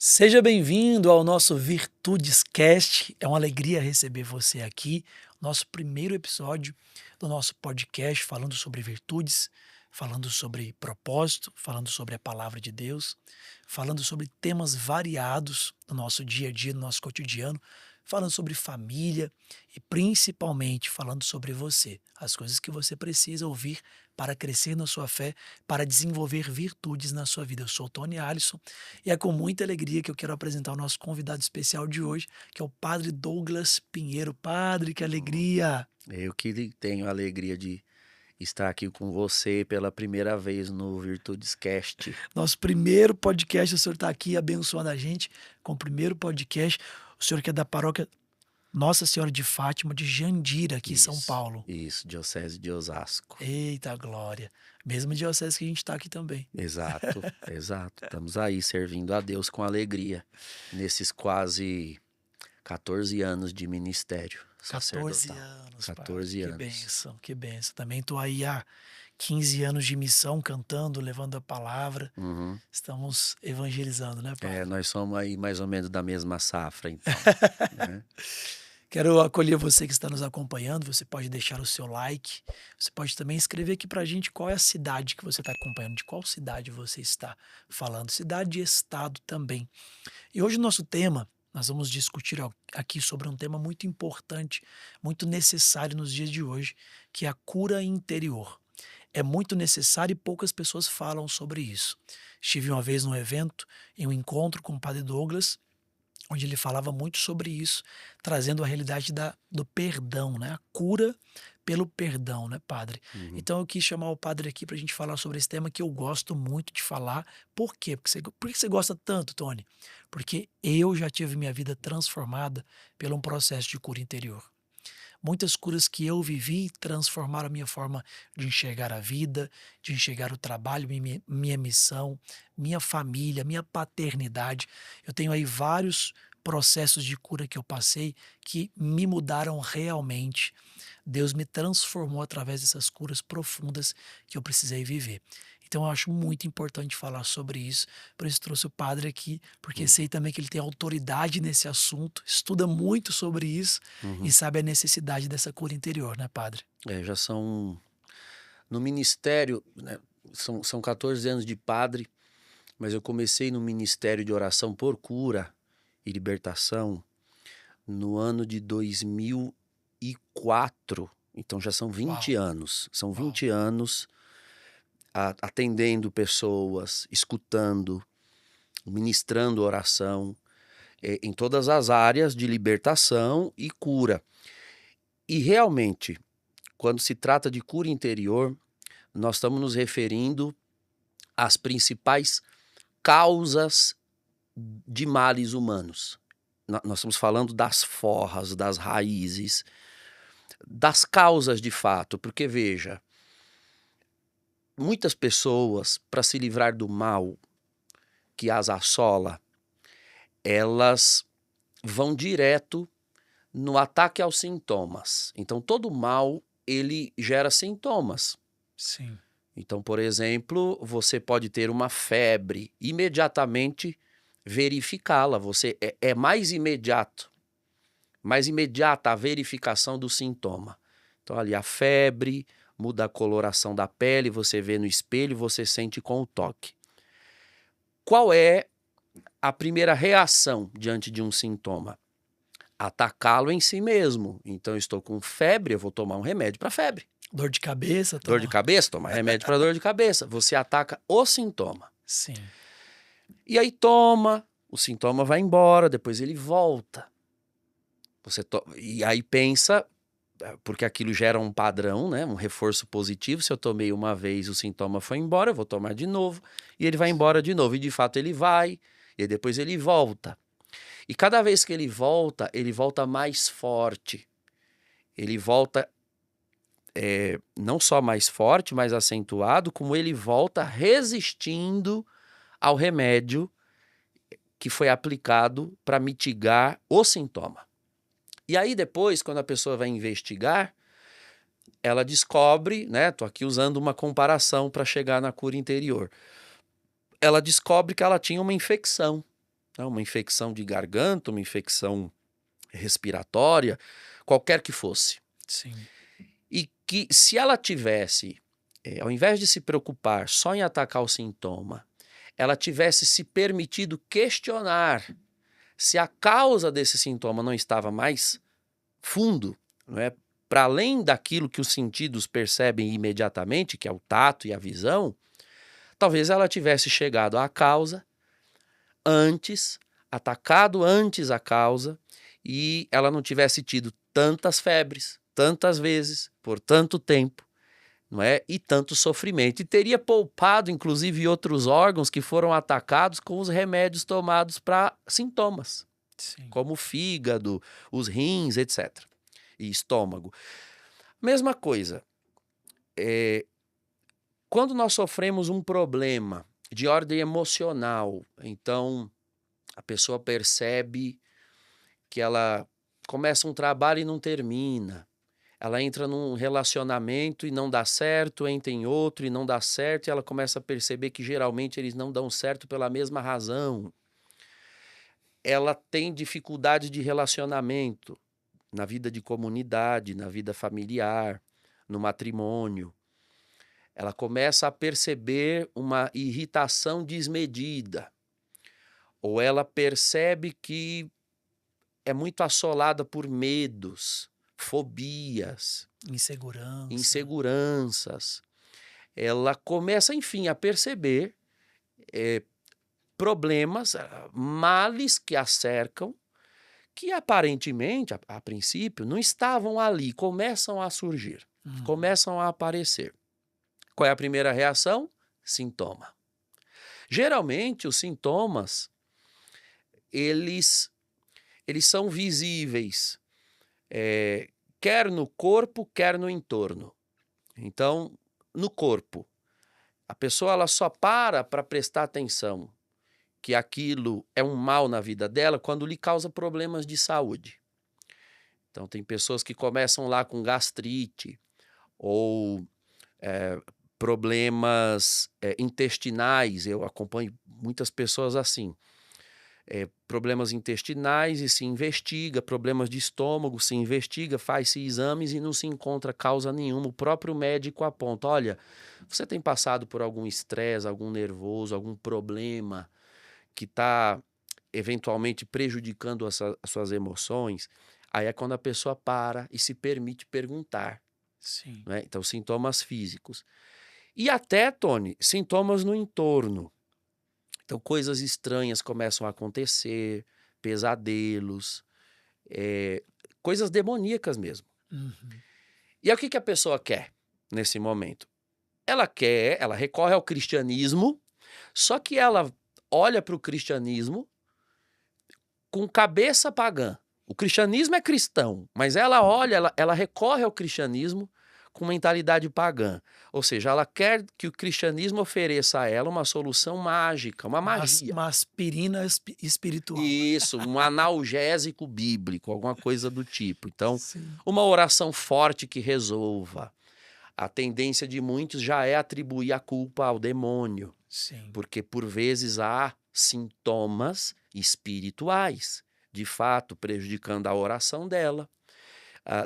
Seja bem-vindo ao nosso Virtudes Cast. É uma alegria receber você aqui. Nosso primeiro episódio do nosso podcast falando sobre virtudes, falando sobre propósito, falando sobre a palavra de Deus, falando sobre temas variados do nosso dia a dia, do nosso cotidiano, falando sobre família e principalmente falando sobre você, as coisas que você precisa ouvir para crescer na sua fé, para desenvolver virtudes na sua vida. Eu sou o Tony Alisson e é com muita alegria que eu quero apresentar o nosso convidado especial de hoje, que é o Padre Douglas Pinheiro. Padre, que alegria! Eu que tenho a alegria de estar aqui com você pela primeira vez no Virtudes Cast. Nosso primeiro podcast, o senhor está aqui abençoando a gente com o primeiro podcast. O senhor que é da paróquia Nossa Senhora de Fátima, de Jandira, aqui em São Paulo. Isso, Diocese de Osasco. Eita glória! Mesma diocese que a gente está aqui também. Exato, exato. Estamos aí servindo a Deus com alegria nesses quase 14 anos de ministério 14 sacerdotal. anos, padre. 14 Que anos. bênção, que bênção. Também estou aí há 15 anos de missão, cantando, levando a palavra. Uhum. Estamos evangelizando, né, padre? Nós somos aí mais ou menos da mesma safra, então. Né? Quero acolher você que está nos acompanhando. Você pode deixar o seu like. Você pode também escrever aqui pra gente qual é a cidade que você está acompanhando, de qual cidade você está falando. Cidade e estado também. E hoje o nosso tema, nós vamos discutir aqui sobre um tema muito importante, muito necessário nos dias de hoje, que é a cura interior. É muito necessário e poucas pessoas falam sobre isso. Estive uma vez num evento, em um encontro com o Padre Douglas, onde ele falava muito sobre isso, trazendo a realidade do perdão, né? A cura pelo perdão, né, padre? Uhum. Então eu quis chamar o padre aqui para a gente falar sobre esse tema que eu gosto muito de falar. Por quê? Por que você gosta tanto, Tony? Porque eu já tive minha vida transformada por um processo de cura interior. Muitas curas que eu vivi transformaram a minha forma de enxergar a vida, de enxergar o trabalho, minha missão, minha família, minha paternidade. Eu tenho aí vários processos de cura que eu passei que me mudaram realmente. Deus me transformou através dessas curas profundas que eu precisei viver. Então eu acho muito importante falar sobre isso. Por isso trouxe o padre aqui, porque Uhum. sei também que ele tem autoridade nesse assunto, estuda muito sobre isso e Uhum. sabe a necessidade dessa cura interior, né, padre? Já são no ministério, né, são 14 anos de padre. Mas eu comecei no Ministério de Oração por Cura e Libertação no ano de 2004. Então já são 20 Uau, anos. São uau. 20 anos atendendo pessoas, escutando, ministrando oração em todas as áreas de libertação e cura. E realmente, quando se trata de cura interior, nós estamos nos referindo às principais causas de males humanos. Nós estamos falando das forras, das raízes, das causas de fato, porque veja, muitas pessoas, para se livrar do mal que as assola, elas vão direto no ataque aos sintomas. Então, todo mal, ele gera sintomas. Sim. Então, por exemplo, você pode ter uma febre, imediatamente verificá-la. É mais imediata a verificação do sintoma. Então, ali a febre, muda a coloração da pele, você vê no espelho, você sente com o toque. Qual é a primeira reação diante de um sintoma? Atacá-lo em si mesmo. Então, eu estou com febre, eu vou tomar um remédio para febre. Dor de cabeça, Dor de toma. cabeça, toma remédio para dor de cabeça. Você ataca o sintoma. Sim. E aí toma, o sintoma vai embora, depois ele volta. E aí pensa, porque aquilo gera um padrão, né? Um reforço positivo. Se eu tomei uma vez, o sintoma foi embora, eu vou tomar de novo. E ele vai embora de novo. E de fato ele vai, e depois ele volta. E cada vez que ele volta mais forte. Ele volta não só mais forte, mais acentuado, como ele volta resistindo ao remédio que foi aplicado para mitigar o sintoma. E aí depois, quando a pessoa vai investigar, ela descobre, né? Tô aqui usando uma comparação para chegar na cura interior. Ela descobre que ela tinha uma infecção. né? Uma infecção de garganta, uma infecção respiratória, qualquer que fosse. Sim. E que se ela tivesse, ao invés de se preocupar só em atacar o sintoma, ela tivesse se permitido questionar se a causa desse sintoma não estava mais fundo, não é? Para além daquilo que os sentidos percebem imediatamente, que é o tato e a visão, talvez ela tivesse chegado à causa antes, atacado antes a causa, e ela não tivesse tido tantas febres, tantas vezes, por tanto tempo, não é? E tanto sofrimento. E teria poupado, inclusive, outros órgãos que foram atacados com os remédios tomados para sintomas, Sim. como o fígado, os rins, etc. E estômago. Mesma coisa, quando nós sofremos um problema de ordem emocional, então a pessoa percebe que ela começa um trabalho e não termina. Ela entra num relacionamento e não dá certo, entra em outro e não dá certo, e ela começa a perceber que geralmente eles não dão certo pela mesma razão. Ela tem dificuldade de relacionamento na vida de comunidade, na vida familiar, no matrimônio. Ela começa a perceber uma irritação desmedida. Ou ela percebe que é muito assolada por medos, fobias, Insegurança. inseguranças. Ela começa, enfim, a perceber problemas, males que a cercam, que aparentemente, a princípio, não estavam ali, começam a surgir, começam a aparecer. Qual é a primeira reação? Sintoma. Geralmente, os sintomas, eles são visíveis, quer no corpo, quer no entorno. Então, no corpo, a pessoa ela só para prestar atenção que aquilo é um mal na vida dela quando lhe causa problemas de saúde. Então, tem pessoas que começam lá com gastrite ou problemas intestinais. Eu acompanho muitas pessoas assim. Problemas intestinais e se investiga, problemas de estômago, se investiga, faz-se exames e não se encontra causa nenhuma. O próprio médico aponta, olha, você tem passado por algum estresse, algum nervoso, algum problema que está eventualmente prejudicando as suas emoções? Aí é quando a pessoa para e se permite perguntar. Sim. Né? Então, sintomas físicos. E até, Tony, sintomas no entorno. Então, coisas estranhas começam a acontecer, pesadelos, coisas demoníacas mesmo. Uhum. E aí, o que a pessoa quer nesse momento? Ela recorre ao cristianismo, só que ela olha para o cristianismo com cabeça pagã. O cristianismo é cristão, mas ela olha, ela recorre ao cristianismo com mentalidade pagã. Ou seja, ela quer que o cristianismo ofereça a ela uma solução mágica, uma magia. Uma aspirina espiritual. Isso, um analgésico bíblico, alguma coisa do tipo. Então, Sim. uma oração forte que resolva. A tendência de muitos já é atribuir a culpa ao demônio, Sim. porque por vezes há sintomas espirituais, de fato prejudicando a oração dela,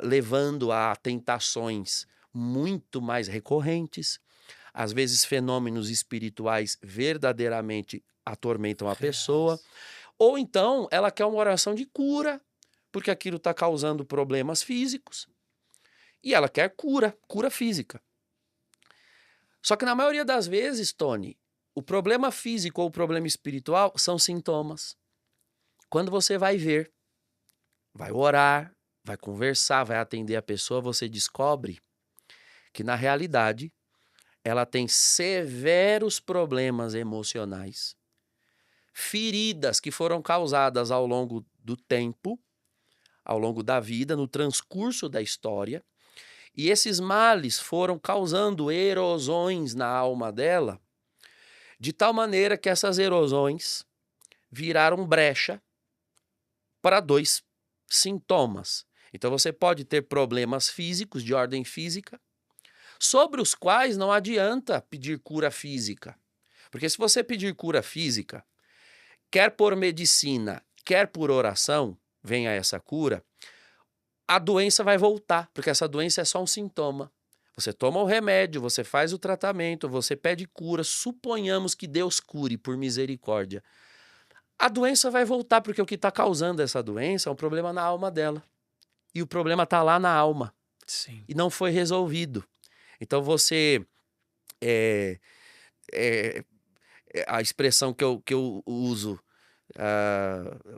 levando a tentações muito mais recorrentes. Às vezes fenômenos espirituais verdadeiramente atormentam a pessoa. Ou então ela quer uma oração de cura, porque aquilo está causando problemas físicos. E ela quer cura física. Só que na maioria das vezes, Tony, o problema físico ou o problema espiritual são sintomas. Quando você vai ver, vai orar, vai conversar, vai atender a pessoa, você descobre que na realidade ela tem severos problemas emocionais, feridas que foram causadas ao longo do tempo, ao longo da vida, no transcurso da história, e esses males foram causando erosões na alma dela, de tal maneira que essas erosões viraram brecha para dois sintomas. Então você pode ter problemas físicos, de ordem física, sobre os quais não adianta pedir cura física. Porque se você pedir cura física, quer por medicina, quer por oração, venha essa cura, a doença vai voltar, porque essa doença é só um sintoma. Você toma o remédio, você faz o tratamento, você pede cura, suponhamos que Deus cure por misericórdia. A doença vai voltar, porque o que está causando essa doença é um problema na alma dela. E o problema está lá na alma, Sim. e não foi resolvido. Então você... é, é, a expressão que eu uso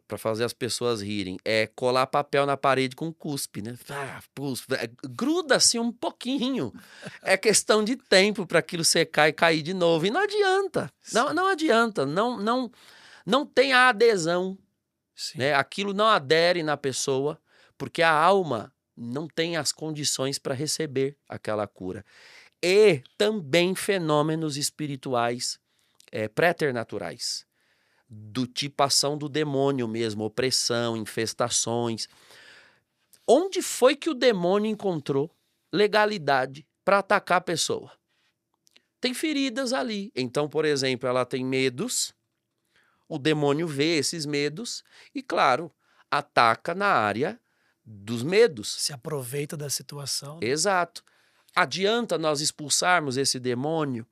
para fazer as pessoas rirem é colar papel na parede com cuspe, né? Gruda assim um pouquinho. É questão de tempo para aquilo secar e cair de novo. E não adianta. Não, Sim. não adianta. Não tem a adesão, Sim. né? Aquilo não adere na pessoa, porque a alma não tem as condições para receber aquela cura. E também fenômenos espirituais préternaturais, do tipo ação do demônio mesmo, opressão, infestações. Onde foi que o demônio encontrou legalidade para atacar a pessoa? Tem feridas ali. Então, por exemplo, ela tem medos, o demônio vê esses medos e, claro, ataca na área dos medos. Se aproveita da situação, né? Exato. Adianta nós expulsarmos esse demônio,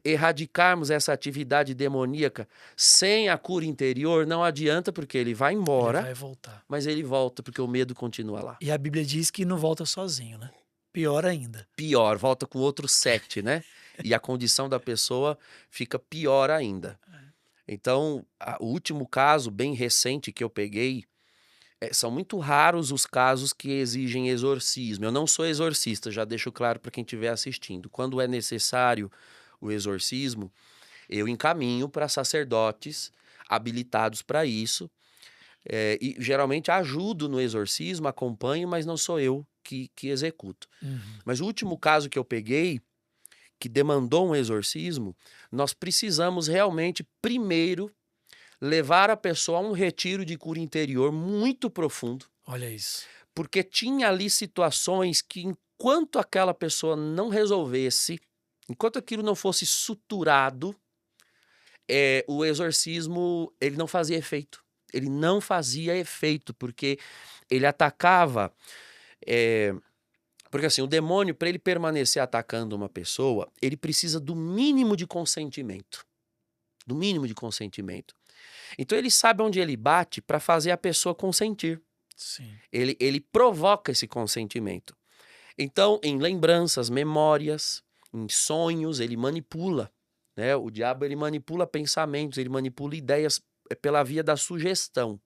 erradicarmos essa atividade demoníaca sem a cura interior? Não adianta, porque ele vai Ele embora, vai voltar. mas ele volta porque o medo continua lá. E a Bíblia diz que não volta sozinho, né? Pior ainda. Pior, volta com outros 7, né? E a condição da pessoa fica pior ainda. Então, o último caso bem recente que eu peguei, são muito raros os casos que exigem exorcismo. Eu não sou exorcista, já deixo claro para quem estiver assistindo. Quando é necessário o exorcismo, eu encaminho para sacerdotes habilitados para isso. E geralmente ajudo no exorcismo, acompanho, mas não sou eu que executo. Uhum. Mas o último caso que eu peguei, que demandou um exorcismo, nós precisamos realmente, primeiro, levar a pessoa a um retiro de cura interior muito profundo, Olha isso. porque tinha ali situações que, enquanto aquela pessoa não resolvesse, enquanto aquilo não fosse suturado, o exorcismo ele não fazia efeito. Ele não fazia efeito, porque ele atacava. Porque assim, o demônio, para ele permanecer atacando uma pessoa, ele precisa do mínimo de consentimento. Do mínimo de consentimento. Então ele sabe onde ele bate para fazer a pessoa consentir. Sim. Ele provoca esse consentimento. Então, em lembranças, memórias, em sonhos, ele manipula. Né? O diabo ele manipula pensamentos, ele manipula ideias pela via da sugestão.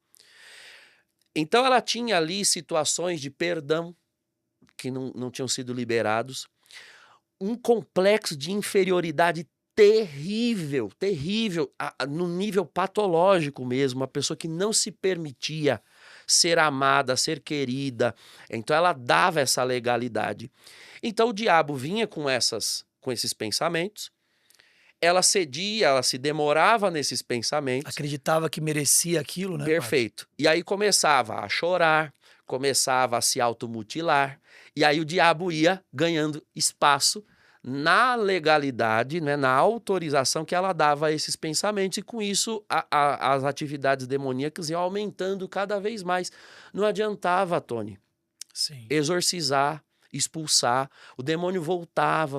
Então ela tinha ali situações de perdão que não tinham sido liberados, um complexo de inferioridade terrível, terrível, no nível patológico mesmo, uma pessoa que não se permitia ser amada, ser querida. Então ela dava essa legalidade. Então o diabo vinha com esses pensamentos, ela cedia, ela se demorava nesses pensamentos. Acreditava que merecia aquilo, né, padre? Perfeito. E aí começava a chorar, começava a se automutilar, e aí o diabo ia ganhando espaço na legalidade, né, na autorização que ela dava a esses pensamentos, e com isso as atividades demoníacas iam aumentando cada vez mais. Não adiantava, Tony, Sim. exorcizar, expulsar, o demônio voltava,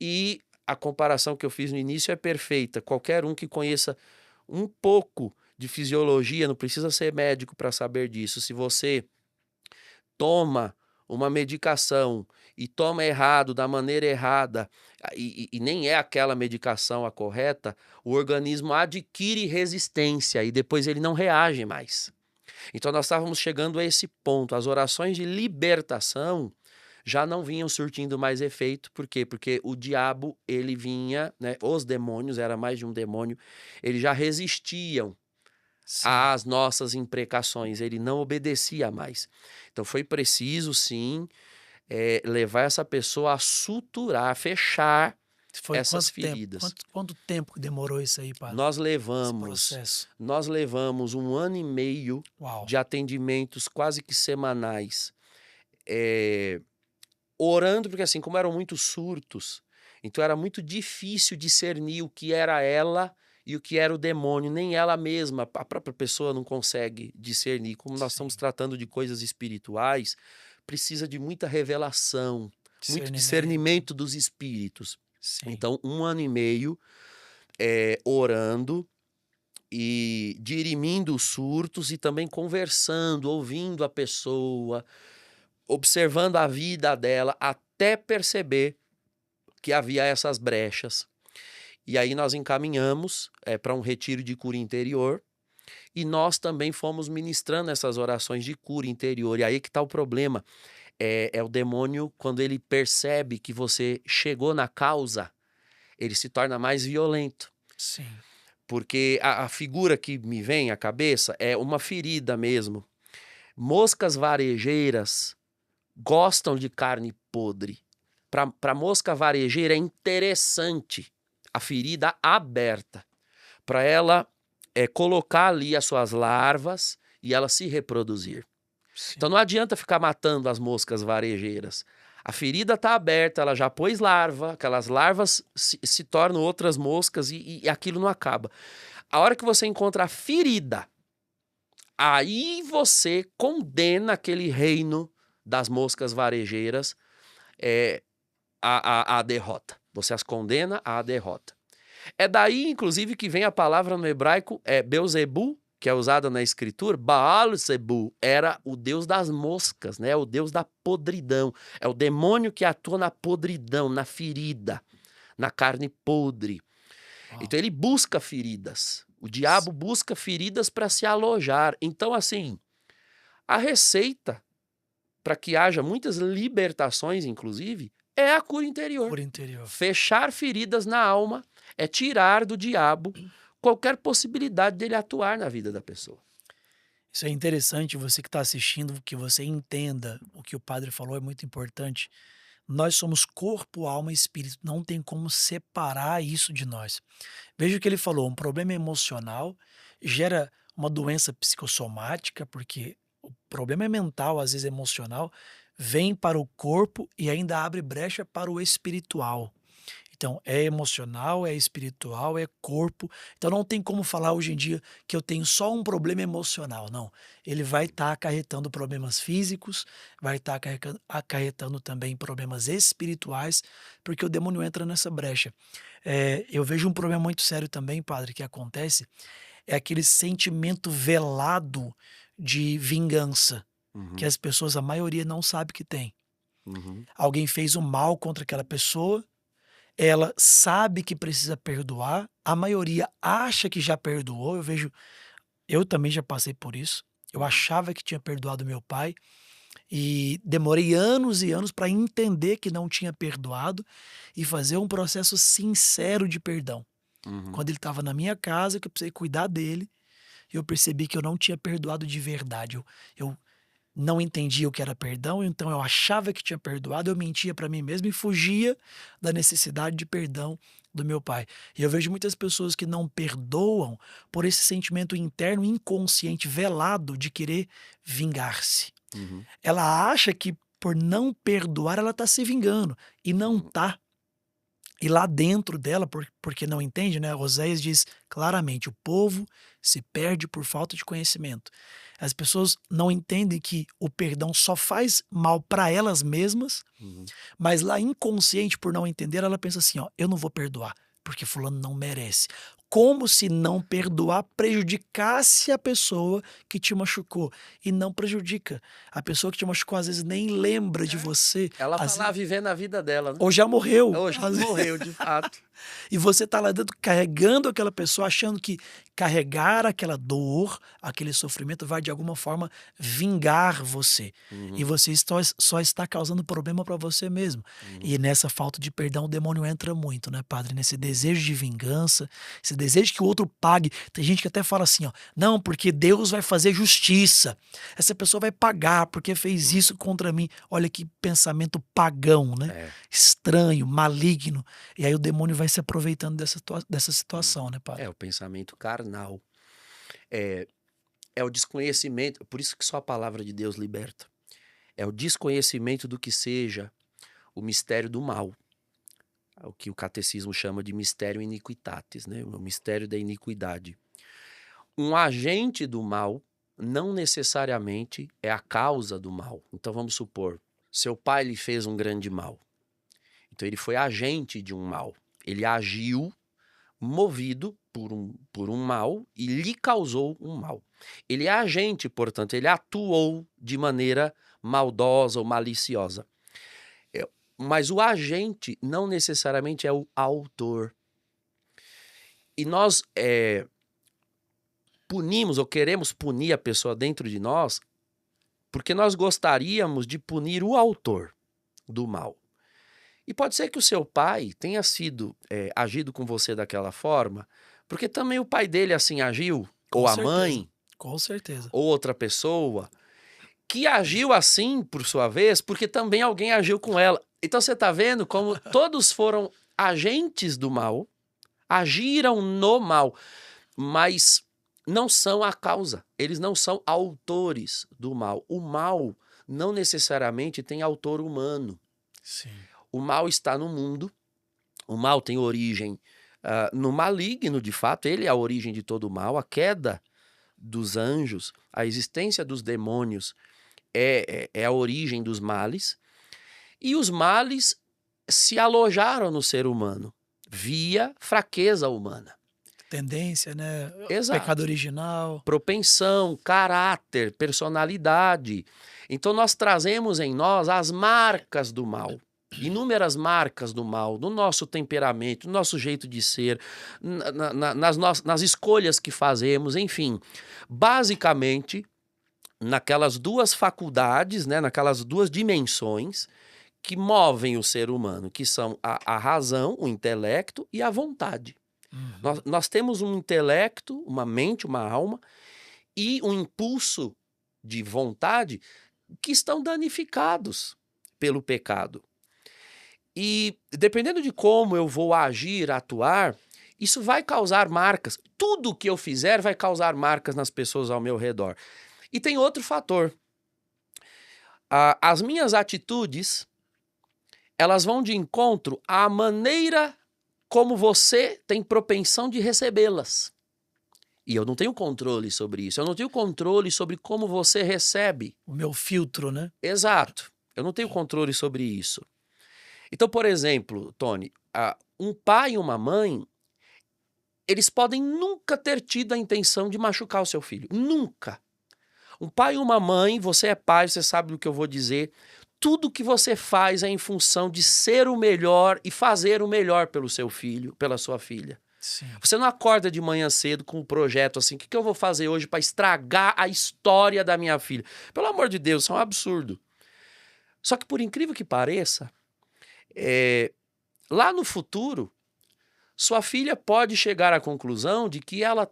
e a comparação que eu fiz no início é perfeita. Qualquer um que conheça um pouco de fisiologia, não precisa ser médico para saber disso. Se você toma uma medicação e toma errado, da maneira errada, e nem é aquela medicação a correta, o organismo adquire resistência e depois ele não reage mais. Então nós estávamos chegando a esse ponto. As orações de libertação já não vinham surtindo mais efeito. Por quê? Porque o diabo, ele vinha, né, os demônios, era mais de um demônio, eles já resistiam Sim. às nossas imprecações, ele não obedecia mais. Então foi preciso, sim, levar essa pessoa a suturar, a fechar Foi essas quanto tempo? feridas. Quanto tempo que demorou isso aí, padre? Nós Esse levamos, processo. nós levamos 1 ano e meio Uau. de atendimentos quase que semanais, orando, porque assim, como eram muitos surtos, então era muito difícil discernir o que era ela e o que era o demônio. Nem ela mesma, a própria pessoa não consegue discernir. Como nós estamos Sim. tratando de coisas espirituais, precisa de muita revelação, muito Discernimento. discernimento dos espíritos. Sim. Então, 1 ano e meio orando e dirimindo os surtos e também conversando, ouvindo a pessoa, observando a vida dela, até perceber que havia essas brechas. E aí nós encaminhamos para um retiro de cura interior e nós também fomos ministrando essas orações de cura interior. E aí que está o problema. É o demônio, quando ele percebe que você chegou na causa, ele se torna mais violento. Sim. Porque a figura que me vem à cabeça é uma ferida mesmo. Moscas varejeiras gostam de carne podre. Para mosca varejeira é interessante a ferida aberta, para ela colocar ali as suas larvas e ela se reproduzir. Sim. Então não adianta ficar matando as moscas varejeiras. A ferida está aberta, ela já pôs larva, aquelas larvas se tornam outras moscas e aquilo não acaba. A hora que você encontra a ferida, aí você condena aquele reino das moscas varejeiras à derrota. Você as condena à derrota. É daí, inclusive, que vem a palavra no hebraico, Beuzebu, que é usada na escritura. Baal-zebu era o deus das moscas, né? O deus da podridão. É o demônio que atua na podridão, na ferida, na carne podre. Uau. Então ele busca feridas. O diabo busca feridas para se alojar. Então, assim, a receita para que haja muitas libertações, inclusive, é a cura interior. Cura interior. Fechar feridas na alma é tirar do diabo qualquer possibilidade dele atuar na vida da pessoa. Isso é interessante, você que está assistindo, que você entenda o que o padre falou, é muito importante. Nós somos corpo, alma e espírito, não tem como separar isso de nós. Veja o que ele falou, um problema emocional gera uma doença psicossomática, porque o problema é mental, às vezes emocional, vem para o corpo e ainda abre brecha para o espiritual. Então, é emocional, é espiritual, é corpo. Então, não tem como falar hoje em dia que eu tenho só um problema emocional. Não. Ele vai estar acarretando problemas físicos, vai estar acarretando também problemas espirituais, porque o demônio entra nessa brecha. Eu vejo um problema muito sério também, padre, que acontece, é aquele sentimento velado de vingança, que Uhum, as pessoas, a maioria, não sabe que tem. uhum, Alguém fez um mal contra aquela pessoa, ela sabe que precisa perdoar, a maioria acha que já perdoou, eu também já passei por isso. Eu uhum, achava que tinha perdoado meu pai e demorei anos e anos para entender que não tinha perdoado e fazer um processo sincero de perdão. uhum, Quando ele estava na minha casa, que eu precisei cuidar dele, eu percebi que eu não tinha perdoado de verdade. Eu não entendia o que era perdão, então eu achava que tinha perdoado, eu mentia para mim mesmo e fugia da necessidade de perdão do meu pai. E eu vejo muitas pessoas que não perdoam por esse sentimento interno inconsciente, velado de querer vingar-se. uhum, Ela acha que por não perdoar ela está se vingando e não uhum, tá. E lá dentro dela, porque não entende, né? Oséias diz claramente: o povo se perde por falta de conhecimento. As pessoas não entendem que o perdão só faz mal para elas mesmas, uhum. mas lá inconsciente, por não entender, ela pensa assim: ó, eu não vou perdoar, porque fulano não merece. Como se não perdoar prejudicasse a pessoa que te machucou. E não prejudica. A pessoa que te machucou às vezes nem lembra de você. Ela tá lá vivendo a vida dela, né? Ou já morreu. Hoje morreu, de fato. E você tá lá dentro carregando aquela pessoa, achando que carregar aquela dor, aquele sofrimento vai de alguma forma vingar você. E Uhum, você só está causando problema para você mesmo. uhum, E nessa falta de perdão o demônio entra muito, né, padre? Nesse desejo de vingança, esse desejo que o outro pague. Tem gente que até fala assim, ó, não, porque Deus vai fazer justiça. Essa pessoa vai pagar porque fez uhum. isso contra mim. Olha que pensamento pagão, né? É. Estranho, maligno. E aí o demônio vai se aproveitando dessa Hum. situação, né, padre? É o pensamento carnal. É, é o desconhecimento, por isso que só a palavra de Deus liberta. É o desconhecimento do que seja o mistério do mal. o que o catecismo chama de mistério iniquitatis, né? O mistério da iniquidade. Um agente do mal não necessariamente é a causa do mal. Então vamos supor, seu pai lhe fez um grande mal. Então ele foi agente de um mal. Ele agiu movido por um mal e lhe causou um mal. Ele é agente, portanto, ele atuou de maneira maldosa ou maliciosa. Mas o agente não necessariamente é o autor. E nós punimos ou queremos punir a pessoa dentro de nós porque nós gostaríamos de punir o autor do mal. E pode ser que o seu pai tenha sido agido com você daquela forma, porque também o pai dele assim agiu, Com ou a certeza. mãe, Com certeza. ou outra pessoa, que agiu assim, por sua vez, porque também alguém agiu com ela. Então você está vendo como todos foram agentes do mal, agiram no mal, mas não são a causa, eles não são autores do mal. O mal não necessariamente tem autor humano. Sim. O mal está no mundo, o mal tem origem no maligno, de fato, ele é a origem de todo o mal. A queda dos anjos, a existência dos demônios é a origem dos males. E os males se alojaram no ser humano via fraqueza humana. Tendência, né? Exato. Pecado original. Propensão, caráter, personalidade. Então nós trazemos em nós as marcas do mal. Inúmeras marcas do mal, no nosso temperamento, no nosso jeito de ser, nas escolhas que fazemos, enfim. Basicamente, naquelas duas faculdades, né, naquelas duas dimensões que movem o ser humano, que são a razão, o intelecto e a vontade. Uhum. Nós temos um intelecto, uma mente, uma alma e um impulso de vontade que estão danificados pelo pecado. E dependendo de como eu vou agir, atuar, isso vai causar marcas. Tudo que eu fizer vai causar marcas nas pessoas ao meu redor. E tem outro fator. As minhas atitudes, elas vão de encontro à maneira como você tem propensão de recebê-las. E eu não tenho controle sobre isso. Eu não tenho controle sobre como você recebe. O meu filtro, né? Exato. Eu não tenho controle sobre isso. Então, por exemplo, Tony, um pai e uma mãe, eles podem nunca ter tido a intenção de machucar o seu filho. Nunca. Um pai e uma mãe, você é pai, você sabe do que eu vou dizer. Tudo que você faz é em função de ser o melhor e fazer o melhor pelo seu filho, pela sua filha. Sim. Você não acorda de manhã cedo com um projeto assim, o que eu vou fazer hoje para estragar a história da minha filha? Pelo amor de Deus, isso é um absurdo. Só que por incrível que pareça, lá no futuro, sua filha pode chegar à conclusão de que ela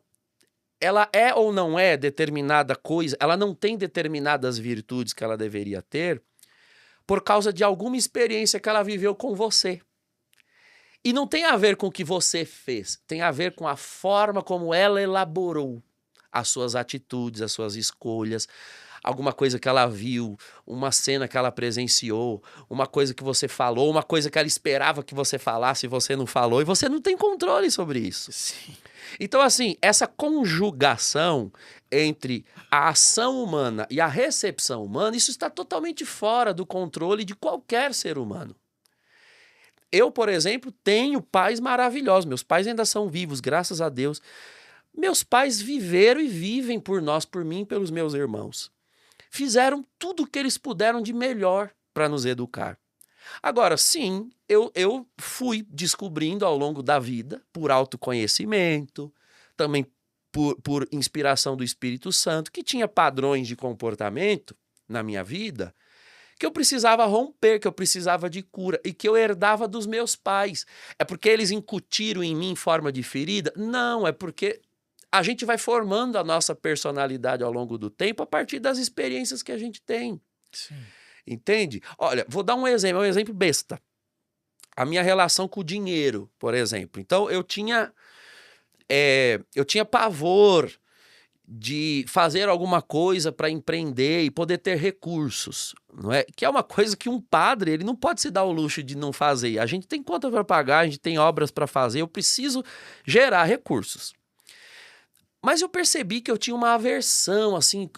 é ou não é determinada coisa, ela não tem determinadas virtudes que ela deveria ter por causa de alguma experiência que ela viveu com você. E não tem a ver com o que você fez, tem a ver com a forma como ela elaborou as suas atitudes, as suas escolhas, alguma coisa que ela viu, uma cena que ela presenciou, uma coisa que você falou, uma coisa que ela esperava que você falasse e você não falou, e você não tem controle sobre isso. Sim. Então, assim, essa conjugação entre a ação humana e a recepção humana, isso está totalmente fora do controle de qualquer ser humano. Eu, por exemplo, tenho pais maravilhosos. Meus pais ainda são vivos, graças a Deus. Meus pais viveram e vivem por nós, por mim e pelos meus irmãos. Fizeram tudo o que eles puderam de melhor para nos educar. Agora, sim, eu fui descobrindo ao longo da vida, por autoconhecimento, também por inspiração do Espírito Santo, que tinha padrões de comportamento na minha vida que eu precisava romper, que eu precisava de cura e que eu herdava dos meus pais. É porque eles incutiram em mim em forma de ferida? Não, é porque a gente vai formando a nossa personalidade ao longo do tempo a partir das experiências que a gente tem. Sim. Entende? Olha, vou dar um exemplo besta. A minha relação com o dinheiro, por exemplo. Então, eu tinha pavor de fazer alguma coisa para empreender e poder ter recursos, não é? Que é uma coisa que um padre, ele não pode se dar o luxo de não fazer. A gente tem conta para pagar, a gente tem obras para fazer, eu preciso gerar recursos. Mas eu percebi que eu tinha uma aversão, assim,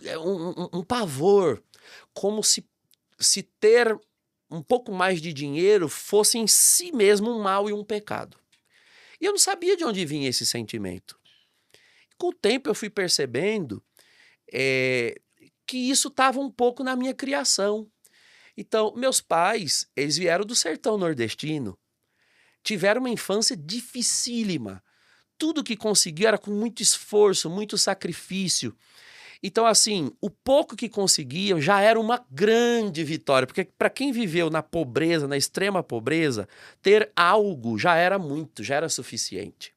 um pavor, como se ter um pouco mais de dinheiro fosse em si mesmo um mal e um pecado. E eu não sabia de onde vinha esse sentimento. Com o tempo eu fui percebendo que isso estava um pouco na minha criação. Então, meus pais, eles vieram do sertão nordestino, tiveram uma infância dificílima. Tudo que conseguiu era com muito esforço, muito sacrifício. Então, assim, o pouco que conseguiam já era uma grande vitória, porque para quem viveu na pobreza, na extrema pobreza, ter algo já era muito, já era suficiente.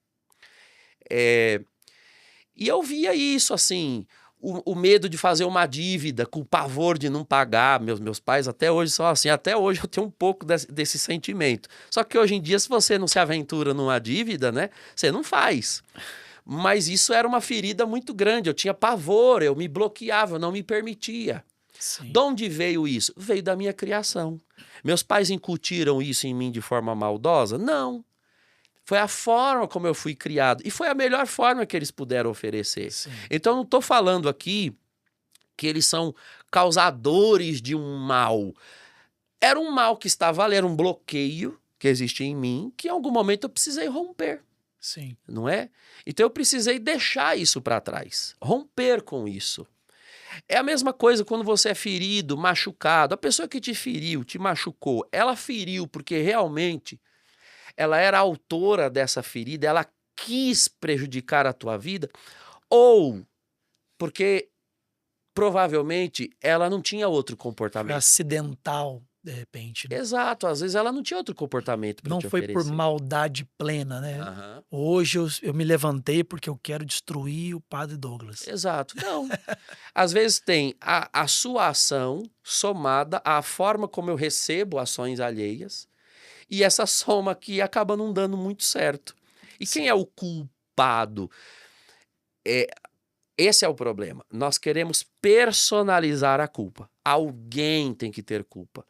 E eu via isso, assim, o medo de fazer uma dívida, com o pavor de não pagar. Meus pais até hoje são assim, até hoje eu tenho um pouco desse sentimento. Só que hoje em dia, se você não se aventura numa dívida, né, você não faz. Mas isso era uma ferida muito grande, eu tinha pavor, eu me bloqueava, eu não me permitia. Sim. De onde veio isso? Veio da minha criação. Meus pais incutiram isso em mim de forma maldosa? Não. Foi a forma como eu fui criado. E foi a melhor forma que eles puderam oferecer. Sim. Então, eu não estou falando aqui que eles são causadores de um mal. Era um mal que estava ali, era um bloqueio que existia em mim, que em algum momento eu precisei romper. Sim. Não é? Então eu precisei deixar isso para trás, romper com isso. É a mesma coisa quando você é ferido, machucado. A pessoa que te feriu, te machucou, ela feriu porque realmente ela era autora dessa ferida, ela quis prejudicar a tua vida, ou porque provavelmente ela não tinha outro Foi comportamento. acidental, de repente, né? Exato, às vezes ela não tinha outro comportamento para Não te foi por oferecer. maldade plena, né? Aham. Hoje eu me levantei porque eu quero destruir o padre Douglas. Exato, não. Às vezes tem a sua ação somada à forma como eu recebo ações alheias, e essa soma aqui acaba não dando muito certo. E quem é o culpado? Esse é o problema. Nós queremos personalizar a culpa. Alguém tem que ter culpa.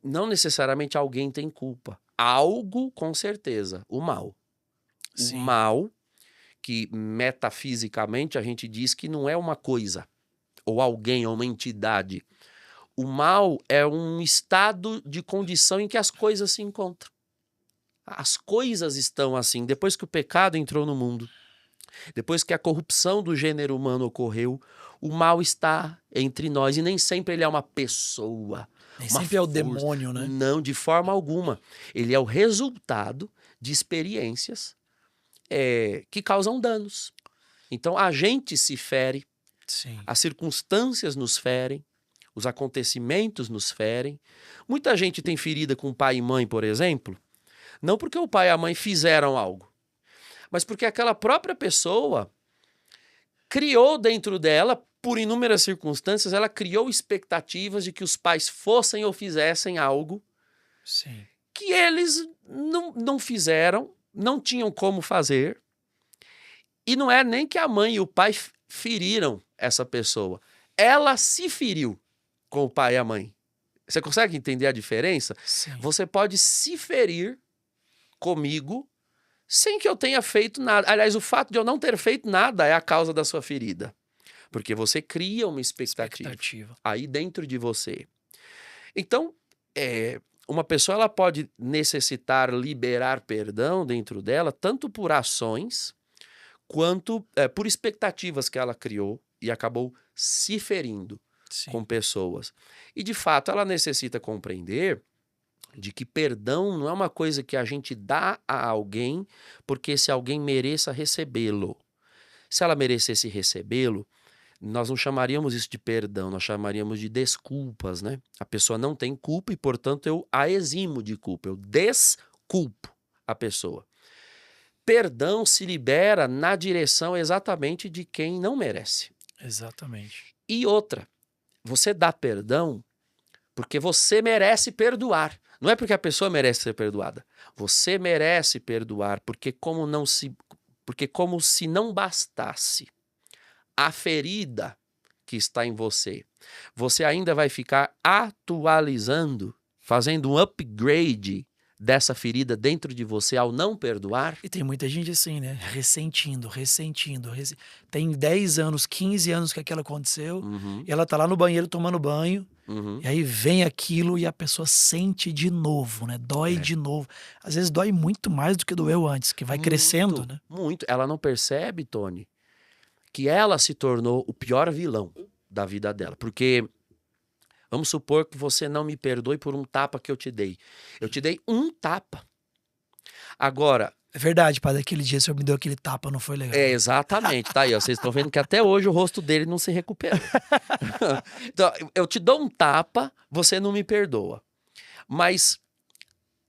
Não necessariamente alguém tem culpa. Algo, com certeza. O mal. O Sim. mal, que metafisicamente a gente diz que não é uma coisa, ou alguém, ou uma entidade. O mal é um estado de condição em que as coisas se encontram. As coisas estão assim. Depois que o pecado entrou no mundo, depois que a corrupção do gênero humano ocorreu, o mal está entre nós. E nem sempre ele é uma pessoa, Nem uma sempre é o força. demônio, né? Não, de forma alguma. Ele é o resultado de experiências que causam danos. Então a gente se fere, Sim. as circunstâncias nos ferem, os acontecimentos nos ferem. Muita gente tem ferida com pai e mãe, por exemplo, não porque o pai e a mãe fizeram algo, mas porque aquela própria pessoa criou dentro dela, por inúmeras circunstâncias, ela criou expectativas de que os pais fossem ou fizessem algo Sim. que eles não fizeram, não tinham como fazer. E não é nem que a mãe e o pai feriram essa pessoa. Ela se feriu com o pai e a mãe. Você consegue entender a diferença? Sim. Você pode se ferir comigo sem que eu tenha feito nada. Aliás, o fato de eu não ter feito nada é a causa da sua ferida. Porque você cria uma expectativa aí dentro de você. Então, uma pessoa ela pode necessitar liberar perdão dentro dela, tanto por ações, quanto por expectativas que ela criou e acabou se ferindo com Sim. pessoas. E, de fato, ela necessita compreender de que perdão não é uma coisa que a gente dá a alguém porque esse alguém mereça recebê-lo. Se ela merecesse recebê-lo, nós não chamaríamos isso de perdão, nós chamaríamos de desculpas, né? A pessoa não tem culpa e, portanto, eu a eximo de culpa, eu desculpo a pessoa. Perdão se libera na direção exatamente de quem não merece. Exatamente. E outra, você dá perdão porque você merece perdoar. Não é porque a pessoa merece ser perdoada. Você merece perdoar porque como se não bastasse a ferida que está em você, você ainda vai ficar atualizando, fazendo um upgrade dessa ferida dentro de você ao não perdoar? E tem muita gente assim, né? Ressentindo. Tem 10 anos, 15 anos que aquilo aconteceu, Uhum, e ela tá lá no banheiro tomando banho, uhum. e aí vem aquilo e a pessoa sente de novo, né? Dói É. de novo. Às vezes dói muito mais do que doeu antes, que vai crescendo, Muito, né? muito. Ela não percebe, Tony, que ela se tornou o pior vilão da vida dela. Porque vamos supor que você não me perdoe por um tapa que eu te dei. Eu te dei um tapa. Agora, É verdade, padre, aquele dia o senhor me deu aquele tapa, não foi legal, né? exatamente, tá aí, ó, vocês estão vendo que até hoje o rosto dele não se recuperou. Então, eu te dou um tapa, você não me perdoa. Mas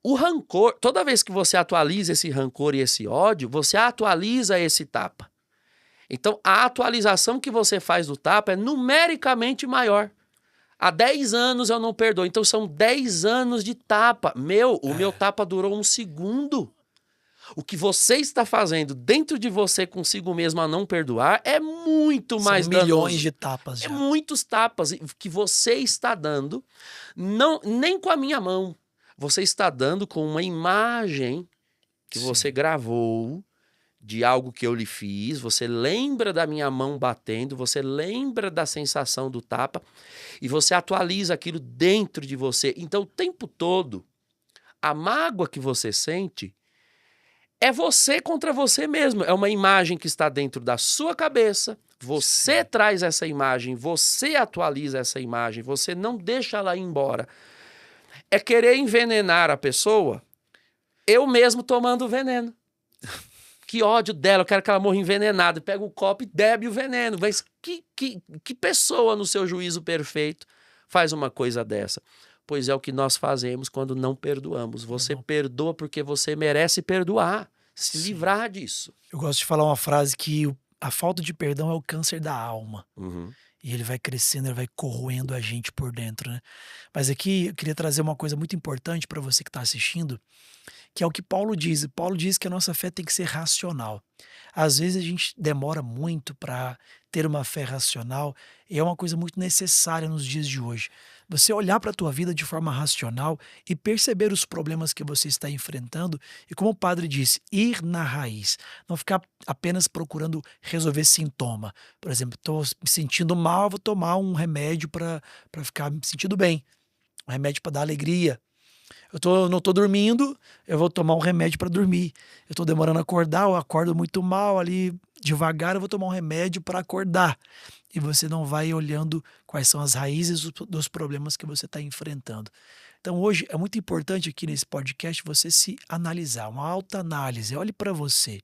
o rancor, toda vez que você atualiza esse rancor e esse ódio, você atualiza esse tapa. Então, a atualização que você faz do tapa é numericamente maior. Há 10 anos eu não perdoo. Então, são 10 anos de tapa. O meu tapa durou 1 segundo. O que você está fazendo dentro de você consigo mesmo a não perdoar é muito São mais milhões danoso. de tapas É já. muitos tapas que você está dando, não, nem com a minha mão. Você está dando com uma imagem que você Sim. gravou de algo que eu lhe fiz, você lembra da minha mão batendo, você lembra da sensação do tapa e você atualiza aquilo dentro de você. Então, o tempo todo, a mágoa que você sente é você contra você mesmo. É uma imagem que está dentro da sua cabeça. Você Sim. traz essa imagem, você atualiza essa imagem, você não deixa ela ir embora. É querer envenenar a pessoa, eu mesmo tomando o veneno. Que ódio dela, eu quero que ela morra envenenada. Pega o copo e bebe o veneno. Mas que pessoa no seu juízo perfeito faz uma coisa dessa? Pois é o que nós fazemos quando não perdoamos. Você Não. perdoa porque você merece perdoar. Se Sim. livrar disso. Eu gosto de falar uma frase que a falta de perdão é o câncer da alma. Uhum. E ele vai crescendo, ele vai corroendo a gente por dentro, né? Mas aqui eu queria trazer uma coisa muito importante para você que está assistindo, que é o que Paulo diz. Paulo diz que a nossa fé tem que ser racional. Às vezes a gente demora muito para ter uma fé racional e é uma coisa muito necessária nos dias de hoje. Você olhar para a tua vida de forma racional e perceber os problemas que você está enfrentando e, como o padre disse, ir na raiz. Não ficar apenas procurando resolver sintoma. Por exemplo, estou me sentindo mal, vou tomar um remédio para ficar me sentindo bem. Um remédio para dar alegria. Não tô dormindo, eu vou tomar um remédio para dormir. Eu tô demorando a acordar, eu acordo muito mal ali, devagar, eu vou tomar um remédio para acordar. E você não vai olhando quais são as raízes dos problemas que você está enfrentando. Então hoje é muito importante aqui nesse podcast você se analisar, uma autoanálise. Olhe para você.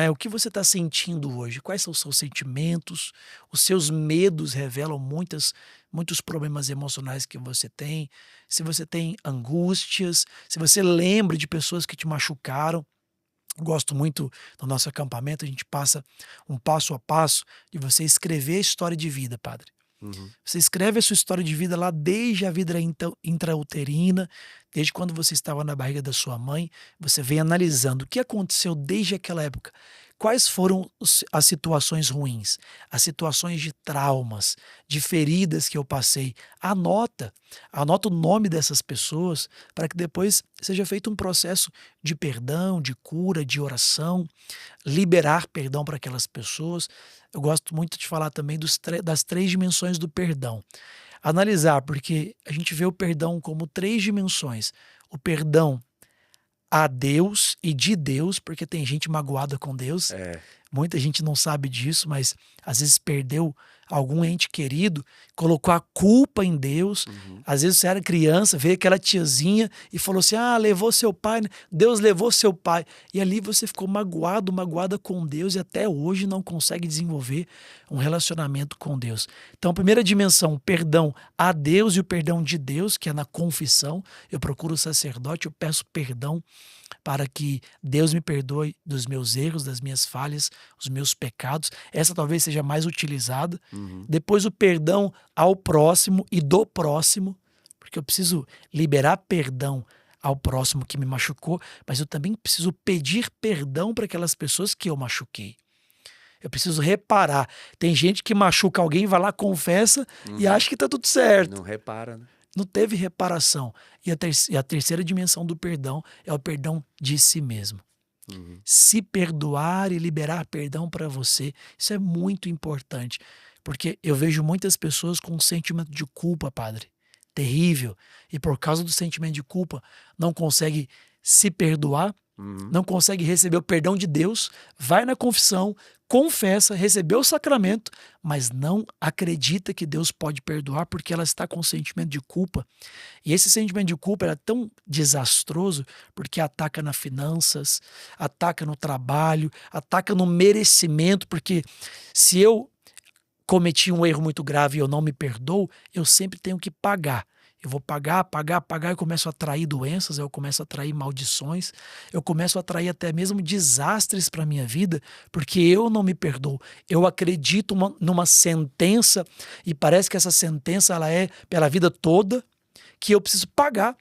O que você está sentindo hoje? Quais são os seus sentimentos? Os seus medos revelam muitos problemas emocionais que você tem. Se você tem angústias, se você lembra de pessoas que te machucaram. Gosto muito do nosso acampamento, a gente passa um passo a passo de você escrever a história de vida, padre. Uhum. Você escreve a sua história de vida lá desde a vida intrauterina, desde quando você estava na barriga da sua mãe. Você vem analisando o que aconteceu desde aquela época. Quais foram as situações ruins, as situações de traumas, de feridas que eu passei. Anota o nome dessas pessoas para que depois seja feito um processo de perdão, de cura, de oração, liberar perdão para aquelas pessoas. Eu gosto muito de falar também das 3 dimensões do perdão. Analisar, porque a gente vê o perdão como 3 dimensões. O perdão a Deus e de Deus, porque tem gente magoada com Deus. É. Muita gente não sabe disso, mas às vezes perdeu algum ente querido, colocou a culpa em Deus. Uhum. Às vezes você era criança, veio aquela tiazinha e falou assim: levou seu pai, né? Deus levou seu pai. E ali você ficou magoada com Deus e até hoje não consegue desenvolver um relacionamento com Deus. Então, a primeira dimensão, o perdão a Deus e o perdão de Deus, que é na confissão. Eu procuro o sacerdote, eu peço perdão para que Deus me perdoe dos meus erros, das minhas falhas, os meus pecados. Essa talvez seja mais utilizada. Uhum. Depois o perdão ao próximo e do próximo, porque eu preciso liberar perdão ao próximo que me machucou, mas eu também preciso pedir perdão para aquelas pessoas que eu machuquei. Eu preciso reparar. Tem gente que machuca alguém, vai lá, confessa e acha que tá tudo certo. Não repara, né? Não teve reparação. E a terceira dimensão do perdão é o perdão de si mesmo. Se perdoar e liberar perdão para você, isso é muito importante. Porque eu vejo muitas pessoas com um sentimento de culpa, padre. Terrível. E por causa do sentimento de culpa, não consegue se perdoar, não consegue receber o perdão de Deus, vai na confissão, confessa, recebeu o sacramento, mas não acredita que Deus pode perdoar porque ela está com sentimento de culpa. E esse sentimento de culpa é tão desastroso porque ataca nas finanças, ataca no trabalho, ataca no merecimento, porque se eu cometi um erro muito grave e eu não me perdoo, eu sempre tenho que pagar. Eu vou pagar, eu começo a atrair doenças, eu começo a atrair maldições, eu começo a atrair até mesmo desastres para a minha vida, porque eu não me perdoo. Eu acredito numa sentença e parece que essa sentença ela é pela vida toda, que eu preciso pagar.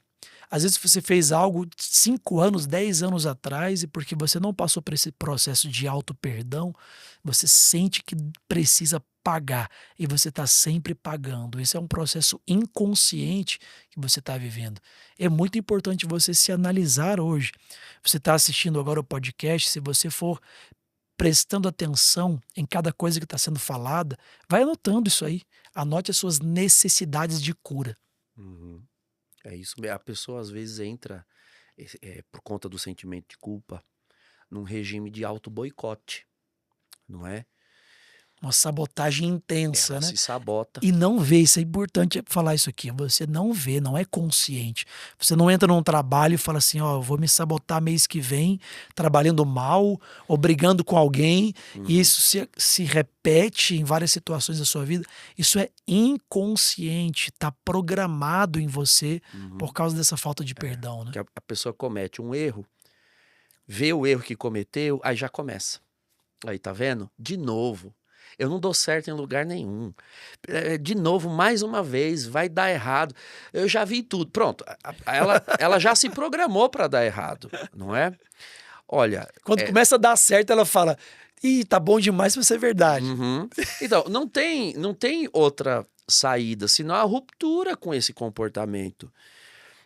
Às vezes você fez algo 5 anos, 10 anos atrás e porque você não passou por esse processo de auto-perdão, você sente que precisa pagar e você está sempre pagando. Esse é um processo inconsciente que você está vivendo. É muito importante você se analisar hoje. Você está assistindo agora o podcast, se você for prestando atenção em cada coisa que está sendo falada, vai anotando isso aí. Anote as suas necessidades de cura. É isso mesmo. A pessoa às vezes entra, por conta do sentimento de culpa, num regime de auto-boicote, não é? Uma sabotagem intensa, Ela né? se sabota. E não vê, isso é importante falar isso aqui, você não vê, não é consciente. Você não entra num trabalho e fala assim, ó, eu vou me sabotar mês que vem, trabalhando mal, ou brigando com alguém, e isso se repete em várias situações da sua vida. Isso é inconsciente, tá programado em você por causa dessa falta de perdão, né? Que a pessoa comete um erro, vê o erro que cometeu, aí já começa. Aí, tá vendo? De novo. Eu não dou certo em lugar nenhum. De novo, mais uma vez, vai dar errado. Eu já vi tudo. Pronto, ela já se programou para dar errado, não é? Olha, Quando começa a dar certo, ela fala, ih, tá bom demais pra ser verdade. Então, não tem outra saída senão a ruptura com esse comportamento.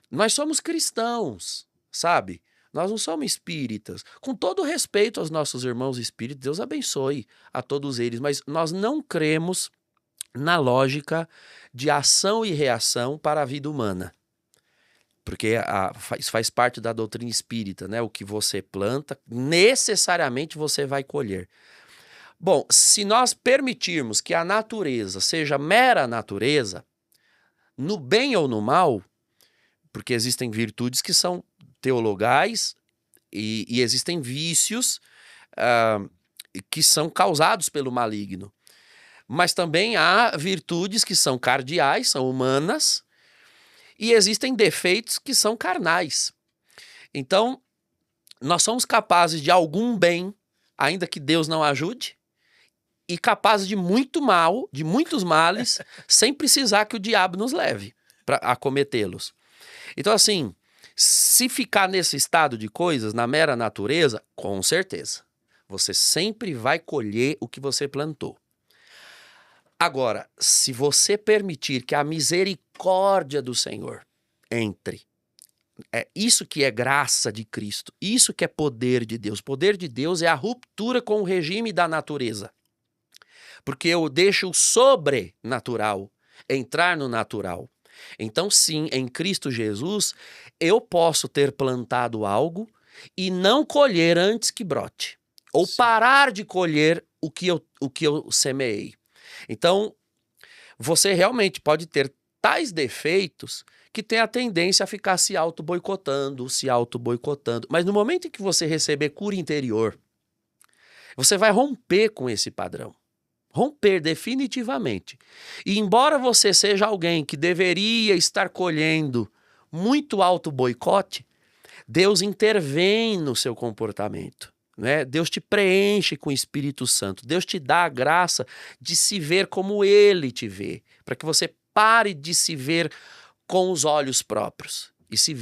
Nós somos cristãos, sabe? Nós não somos espíritas. Com todo respeito aos nossos irmãos espíritas, Deus abençoe a todos eles, mas nós não cremos na lógica de ação e reação para a vida humana. Porque isso faz parte da doutrina espírita, né? O que você planta, necessariamente você vai colher. Bom, se nós permitirmos que a natureza seja mera natureza, no bem ou no mal, porque existem virtudes que são teologais e existem vícios que são causados pelo maligno. Mas também há virtudes que são cardiais, são humanas, e existem defeitos que são carnais. Então, nós somos capazes de algum bem, ainda que Deus não ajude, e capazes de muito mal, de muitos males, sem precisar que o diabo nos leve a cometê-los. Então, assim, se ficar nesse estado de coisas, na mera natureza, com certeza, você sempre vai colher o que você plantou. Agora, se você permitir que a misericórdia do Senhor entre, é isso que é graça de Cristo, isso que é poder de Deus. Poder de Deus é a ruptura com o regime da natureza. Porque eu deixo o sobrenatural entrar no natural. Então, sim, em Cristo Jesus, eu posso ter plantado algo e não colher antes que brote. Ou parar de colher o que eu semeei. Então, você realmente pode ter tais defeitos que tem a tendência a ficar se auto-boicotando. Mas no momento em que você receber cura interior, você vai romper com esse padrão. Romper definitivamente. E embora você seja alguém que deveria estar colhendo muito auto-boicote, Deus intervém no seu comportamento. Né? Deus te preenche com o Espírito Santo. Deus te dá a graça de se ver como Ele te vê. Para que você pare de se ver com os olhos próprios. E se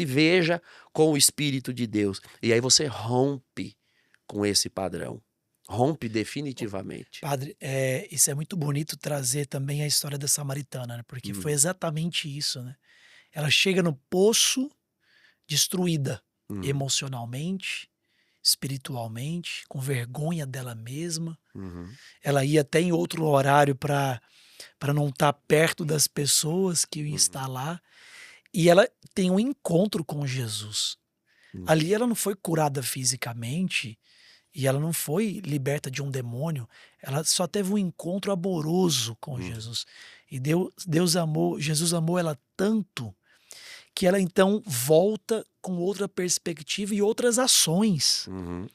veja com o Espírito de Deus. E aí você rompe com esse padrão. Rompe definitivamente. Padre, isso é muito bonito trazer também a história da samaritana, né? Porque foi Hum, exatamente isso, né? Ela chega no poço destruída uhum, emocionalmente, espiritualmente, com vergonha dela mesma. uhum, Ela ia até em outro horário para não estar perto das pessoas que iam uhum, estar lá. E ela tem um encontro com Jesus. uhum, Ali ela não foi curada fisicamente e ela não foi liberta de um demônio, ela só teve um encontro amoroso com uhum, Jesus. E Jesus amou ela tanto que ela então volta com outra perspectiva e outras ações. uhum.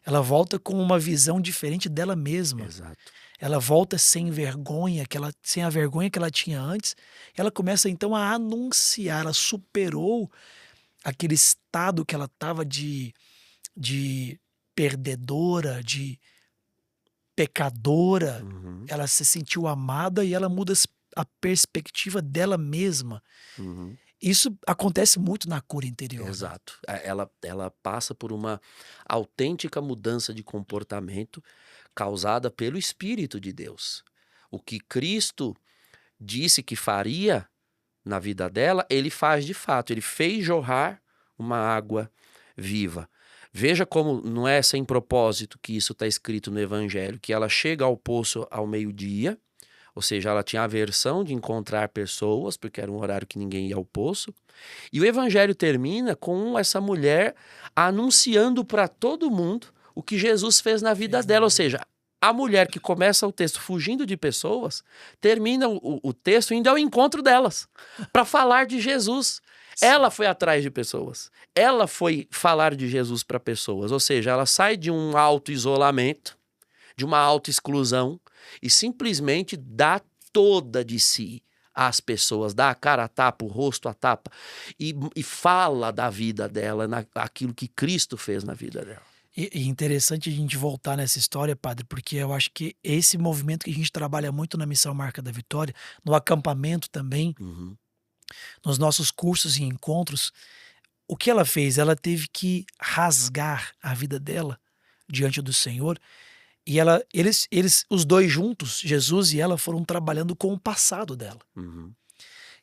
Ela volta com uma visão diferente dela mesma. Exato. Ela volta sem a vergonha que ela tinha antes. Ela começa então a anunciar, ela superou aquele estado que ela estava de perdedora, de pecadora. Uhum, Ela se sentiu amada e ela muda a perspectiva dela mesma. uhum. Isso acontece muito na cura interior, né? Exato. Ela passa por uma autêntica mudança de comportamento causada pelo Espírito de Deus. O que Cristo disse que faria na vida dela, ele faz de fato. Ele fez jorrar uma água viva. Veja como não é sem propósito que isso está escrito no Evangelho, que ela chega ao poço ao meio-dia, ou seja, ela tinha aversão de encontrar pessoas, porque era um horário que ninguém ia ao poço. E o Evangelho termina com essa mulher anunciando para todo mundo o que Jesus fez na vida Fez na dela, ou vida seja, dela. a mulher que começa o texto fugindo de pessoas, termina o texto indo ao encontro delas, para falar de Jesus. Ela Sim. foi atrás de pessoas. Ela foi falar de Jesus para pessoas. Ou seja, ela sai de um auto-isolamento, de uma auto-exclusão, e simplesmente dá toda de si às pessoas, dá a cara a tapa, o rosto a tapa, e fala da vida dela, aquilo que Cristo fez na vida dela. E interessante a gente voltar nessa história, padre, porque eu acho que esse movimento que a gente trabalha muito na Missão Marca da Vitória, no acampamento também, Uhum, nos nossos cursos e encontros, o que ela fez? Ela teve que rasgar a vida dela diante do Senhor. E os dois juntos, Jesus e ela, foram trabalhando com o passado dela. uhum,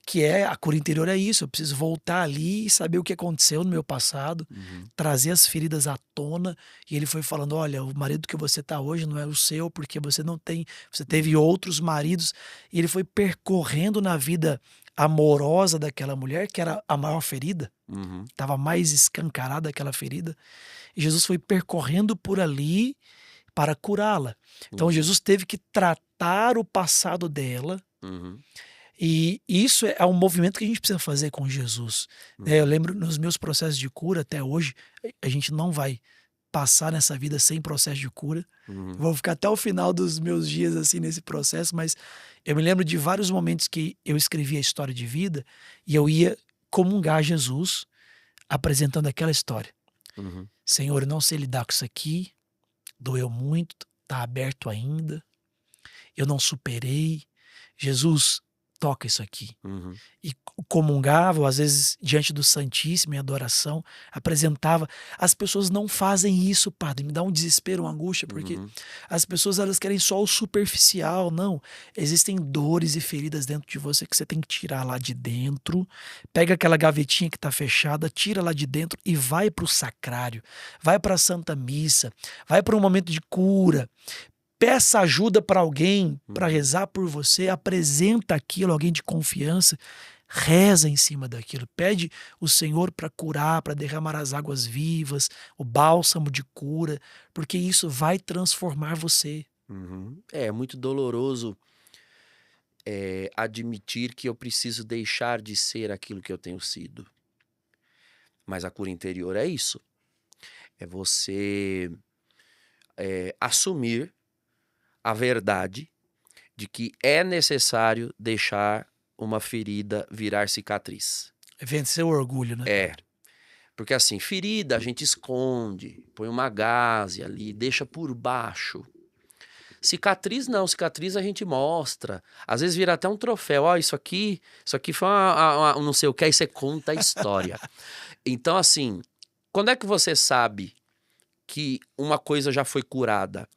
Que é, a cura interior é isso, eu preciso voltar ali e saber o que aconteceu no meu passado, uhum, trazer as feridas à tona. E ele foi falando: olha, o marido que você tá hoje não é o seu, porque você não tem, você teve uhum, outros maridos. E ele foi percorrendo na vida amorosa daquela mulher, que era a maior ferida, uhum, estava mais escancarada aquela ferida. E Jesus foi percorrendo por ali para curá-la. Então uhum, Jesus teve que tratar o passado dela, uhum, e isso é um movimento que a gente precisa fazer com Jesus, né. Eu uhum, lembro nos meus processos de cura até hoje, a gente não vai passar nessa vida sem processo de cura. uhum, Vou ficar até o final dos meus dias, assim, nesse processo, mas eu me lembro de vários momentos que eu escrevia a história de vida e eu ia comungar Jesus apresentando aquela história. uhum, Senhor, eu não sei lidar com isso aqui, doeu muito, tá aberto ainda, eu não superei. Jesus, toca isso aqui. uhum, E comungava, ou às vezes diante do Santíssimo em adoração, apresentava. As pessoas não fazem isso, padre, me dá um desespero, uma angústia, porque uhum, as pessoas elas querem só o superficial, não. Existem dores e feridas dentro de você que você tem que tirar lá de dentro, pega aquela gavetinha que está fechada, tira lá de dentro e vai para o sacrário, vai para a Santa Missa, vai para um momento de cura, peça ajuda para alguém para uhum, rezar por você, apresenta aquilo, alguém de confiança, reza em cima daquilo, pede o Senhor para curar, para derramar as águas vivas, o bálsamo de cura, porque isso vai transformar você. uhum. É muito doloroso admitir que eu preciso deixar de ser aquilo que eu tenho sido. Mas a cura interior é isso. É você assumir a verdade de que é necessário deixar uma ferida virar cicatriz. Vencer o orgulho, né, É, padre? porque assim, ferida a gente esconde, põe uma gaze ali, deixa por baixo. Cicatriz não, cicatriz a gente mostra. Às vezes vira até um troféu. Ó, isso aqui foi não sei o que, aí você conta a história. Então, assim, quando é que você sabe que uma coisa já foi curada?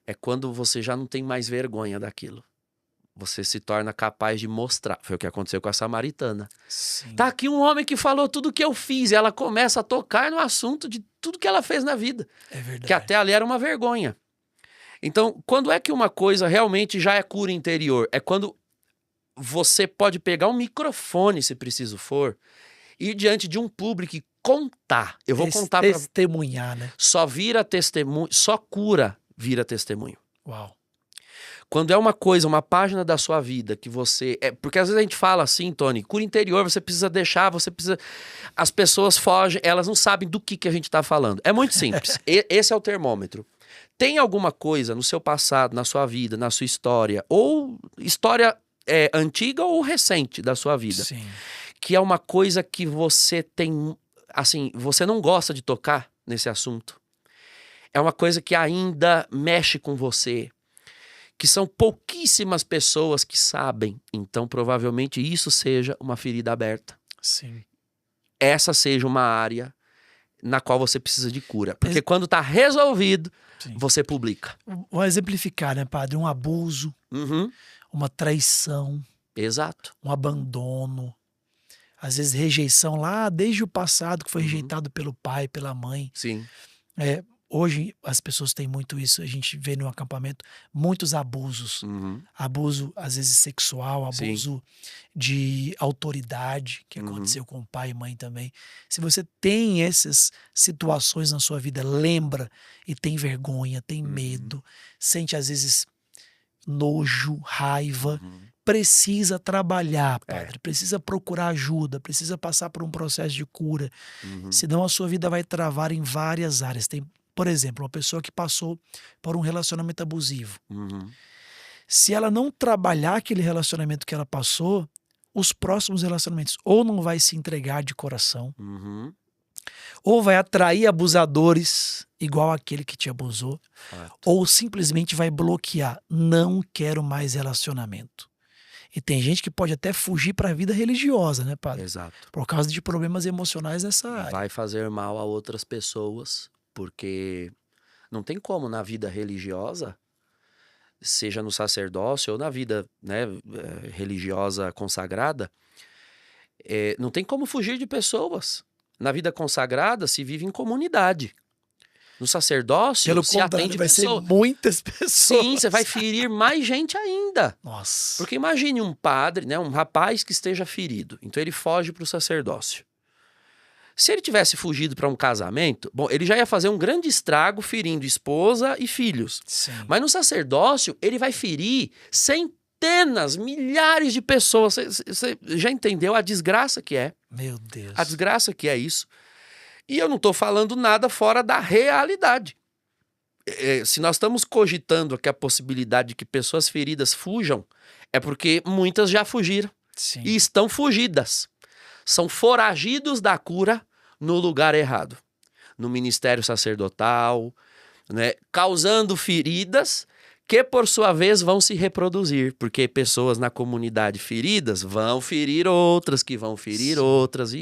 é quando você já não tem mais vergonha daquilo. Você se torna capaz de mostrar. Foi o que aconteceu com a samaritana. Sim. Tá aqui um homem que falou tudo que eu fiz. E ela começa a tocar no assunto de tudo que ela fez na vida. É verdade. Que até ali era uma vergonha. Então, quando é que uma coisa realmente já é cura interior? É quando você pode pegar um microfone, se preciso for, ir diante de um público e contar. Eu vou contar pra... Testemunhar, né? Só vira testemunho, só cura vira testemunho. Uau. Quando é uma coisa, uma página da sua vida que você... Porque às vezes a gente fala assim, Tony, cura interior, você precisa deixar, você precisa... As pessoas fogem, elas não sabem do que a gente tá falando. É muito simples. Esse é o termômetro. Tem alguma coisa no seu passado, na sua vida, na sua história, ou história antiga ou recente da sua vida, Sim. que é uma coisa que você tem... Assim, você não gosta de tocar nesse assunto. É uma coisa que ainda mexe com você, que são pouquíssimas pessoas que sabem. Então, provavelmente, isso seja uma ferida aberta. Sim. Essa seja uma área na qual você precisa de cura. Porque quando tá resolvido, Sim. você publica. Vou exemplificar, né, padre? Um abuso, uma traição, Exato. um abandono, às vezes rejeição lá desde o passado, que foi rejeitado pelo pai, pela mãe. Sim. Hoje as pessoas têm muito isso, a gente vê no acampamento muitos abusos. Abuso, às vezes, sexual, abuso de autoridade, que aconteceu com o pai e mãe também. Se você tem essas situações na sua vida, lembra e tem vergonha, tem medo, sente às vezes nojo, raiva, precisa trabalhar, padre, precisa procurar ajuda, precisa passar por um processo de cura, senão a sua vida vai travar em várias áreas. Tem, por exemplo, uma pessoa que passou por um relacionamento abusivo. Se ela não trabalhar aquele relacionamento que ela passou, os próximos relacionamentos ou não vai se entregar de coração, ou vai atrair abusadores igual aquele que te abusou, ou simplesmente vai bloquear. Não quero mais relacionamento. E tem gente que pode até fugir para a vida religiosa, né, padre? Exato. Por causa de problemas emocionais nessa área. Vai fazer mal a outras pessoas, porque não tem como na vida religiosa, seja no sacerdócio ou na vida, né, religiosa consagrada, não tem como fugir de pessoas. Na vida consagrada se vive em comunidade. No sacerdócio Pelo se contrário, atende vai pessoas. ser muitas pessoas. Sim, você vai ferir mais gente ainda. Nossa. Porque imagine um padre, né, um rapaz que esteja ferido. Então ele foge para o sacerdócio. Se ele tivesse fugido para um casamento, bom, ele já ia fazer um grande estrago ferindo esposa e filhos. Sim. Mas no sacerdócio, ele vai ferir centenas, milhares de pessoas. Você já entendeu a desgraça que é? Meu Deus. A desgraça que é isso. E eu não estou falando nada fora da realidade. Se nós estamos cogitando aqui a possibilidade de que pessoas feridas fujam, é porque muitas já fugiram. Sim. E estão fugidas. São foragidos da cura no lugar errado. No ministério sacerdotal, né, causando feridas que, por sua vez, vão se reproduzir. Porque pessoas na comunidade feridas vão ferir outras, que vão ferir outras.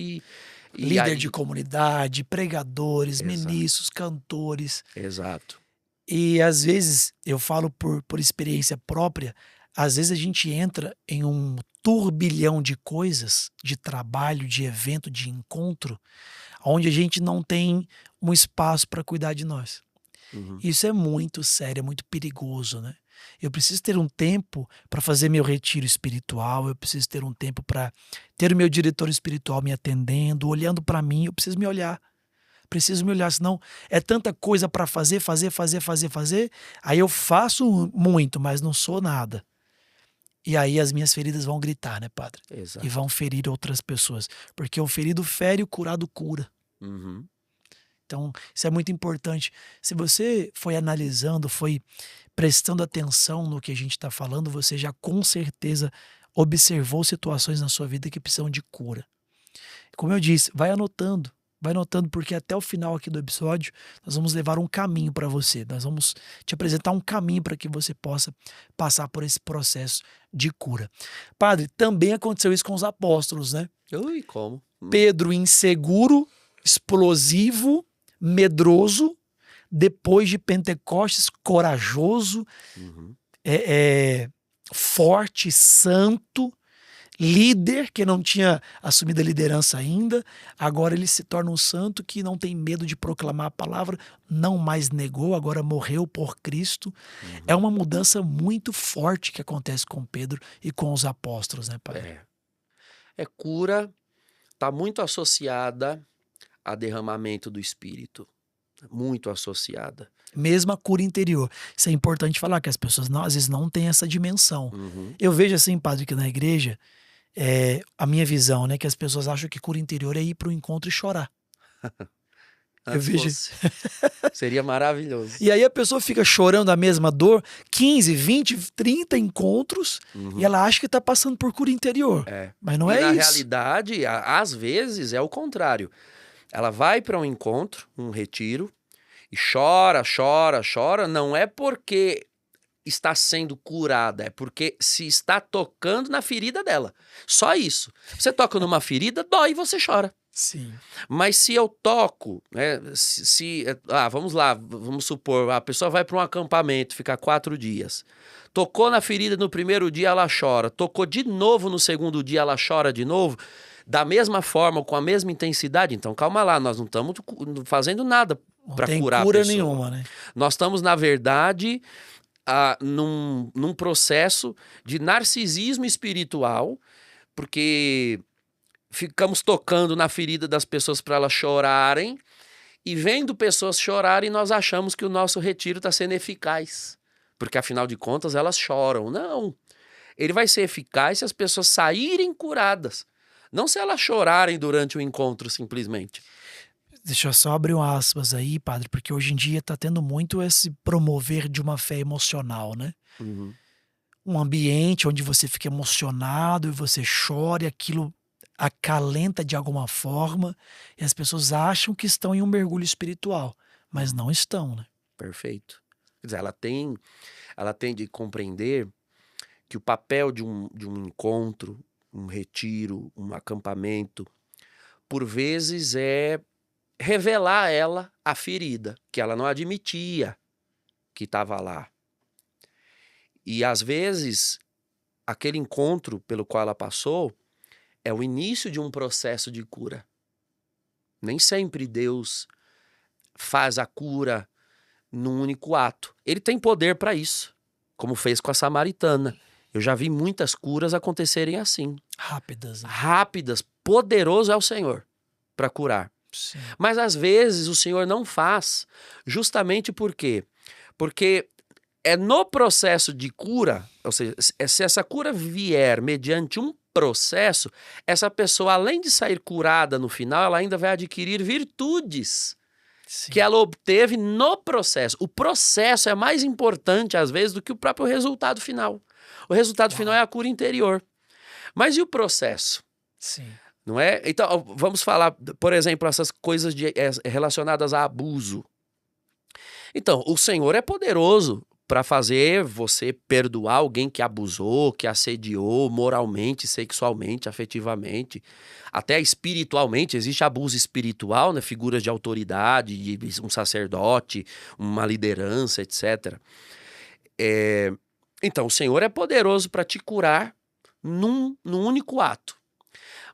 Líder aí... de comunidade, pregadores, Exato. ministros, cantores. Exato. E às vezes, eu falo por experiência própria, às vezes a gente entra em um turbilhão de coisas, de trabalho, de evento, de encontro, onde a gente não tem um espaço para cuidar de nós. Isso é muito sério, é muito perigoso, né? Eu preciso ter um tempo para fazer meu retiro espiritual, eu preciso ter um tempo para ter o meu diretor espiritual me atendendo, olhando para mim, eu preciso me olhar. Preciso me olhar, senão é tanta coisa para fazer, aí eu faço muito, mas não sou nada. E aí as minhas feridas vão gritar, né, padre? Exato. E vão ferir outras pessoas. Porque o ferido fere, o curado cura. Então, isso é muito importante. Se você foi analisando, foi prestando atenção no que a gente está falando, você já com certeza observou situações na sua vida que precisam de cura. Como eu disse, vai anotando, porque até o final aqui do episódio nós vamos levar um caminho para você. Nós vamos te apresentar um caminho para que você possa passar por esse processo de cura. Padre, também aconteceu isso com os apóstolos, né? Ui, como? Pedro inseguro, explosivo, medroso, depois de Pentecostes, corajoso, Uhum. forte, santo, líder, que não tinha assumido a liderança ainda. Agora ele se torna um santo que não tem medo de proclamar a palavra, não mais negou, agora morreu por Cristo. É Uhum. uma mudança muito forte que acontece com Pedro e com os apóstolos, né, padre? Cura está muito associada a derramamento do Espírito. Muito associada. Mesmo a cura interior. Isso é importante falar, que as pessoas às vezes não têm essa dimensão. Uhum. Eu vejo assim, padre, que na igreja, a minha visão, né, que as pessoas acham que cura interior é ir para o encontro e chorar. Eu Antes vejo. fosse. Seria maravilhoso. E aí a pessoa fica chorando a mesma dor, 15, 20, 30 encontros, Uhum. e ela acha que está passando por cura interior. Mas não E é na isso. realidade, às vezes, é o contrário. Ela vai para um encontro, um retiro, e chora, chora, chora, não é porque está sendo curada, é porque se está tocando na ferida dela. Só isso. Você toca numa ferida, dói e você chora. Sim. Mas se eu toco, né, vamos lá, vamos supor, a pessoa vai para um acampamento, fica 4 dias. Tocou na ferida no primeiro dia, ela chora. Tocou de novo no segundo dia, ela chora de novo. Da mesma forma, com a mesma intensidade. Então, calma lá, nós não estamos fazendo nada para curar a cura pessoa. nenhuma, né? Nós estamos, na verdade, num processo de narcisismo espiritual, porque ficamos tocando na ferida das pessoas para elas chorarem, e vendo pessoas chorarem, nós achamos que o nosso retiro está sendo eficaz, porque afinal de contas elas choram. Não, ele vai ser eficaz se as pessoas saírem curadas, não se elas chorarem durante o encontro simplesmente. Deixa eu só abrir um aspas aí, padre, porque hoje em dia está tendo muito esse promover de uma fé emocional, né? Uhum. Um ambiente onde você fica emocionado e você chora e aquilo acalenta de alguma forma, e as pessoas acham que estão em um mergulho espiritual, mas não estão, né? Perfeito. Quer dizer, ela tem de compreender que o papel de um encontro, um retiro, um acampamento, por vezes é revelar a ela a ferida, que ela não admitia que estava lá. E às vezes, aquele encontro pelo qual ela passou é o início de um processo de cura. Nem sempre Deus faz a cura num único ato. Ele tem poder para isso, como fez com a samaritana. Eu já vi muitas curas acontecerem assim. Rápidas. Né? Rápidas, poderoso é o Senhor para curar. Sim. Mas às vezes o Senhor não faz, justamente por quê? Porque é no processo de cura, ou seja, se essa cura vier mediante um processo, essa pessoa, além de sair curada no final, ela ainda vai adquirir virtudes. Sim. Que ela obteve no processo. O processo é mais importante, às vezes, do que o próprio resultado final. O resultado final é a cura interior. Mas e o processo? Sim. Não é? Então, vamos falar, por exemplo, essas coisas relacionadas a abuso. Então, o Senhor é poderoso para fazer você perdoar alguém que abusou, que assediou moralmente, sexualmente, afetivamente, até espiritualmente. Existe abuso espiritual, né? Figuras de autoridade, de um sacerdote, uma liderança, etc. Então, o Senhor é poderoso para te curar num único ato.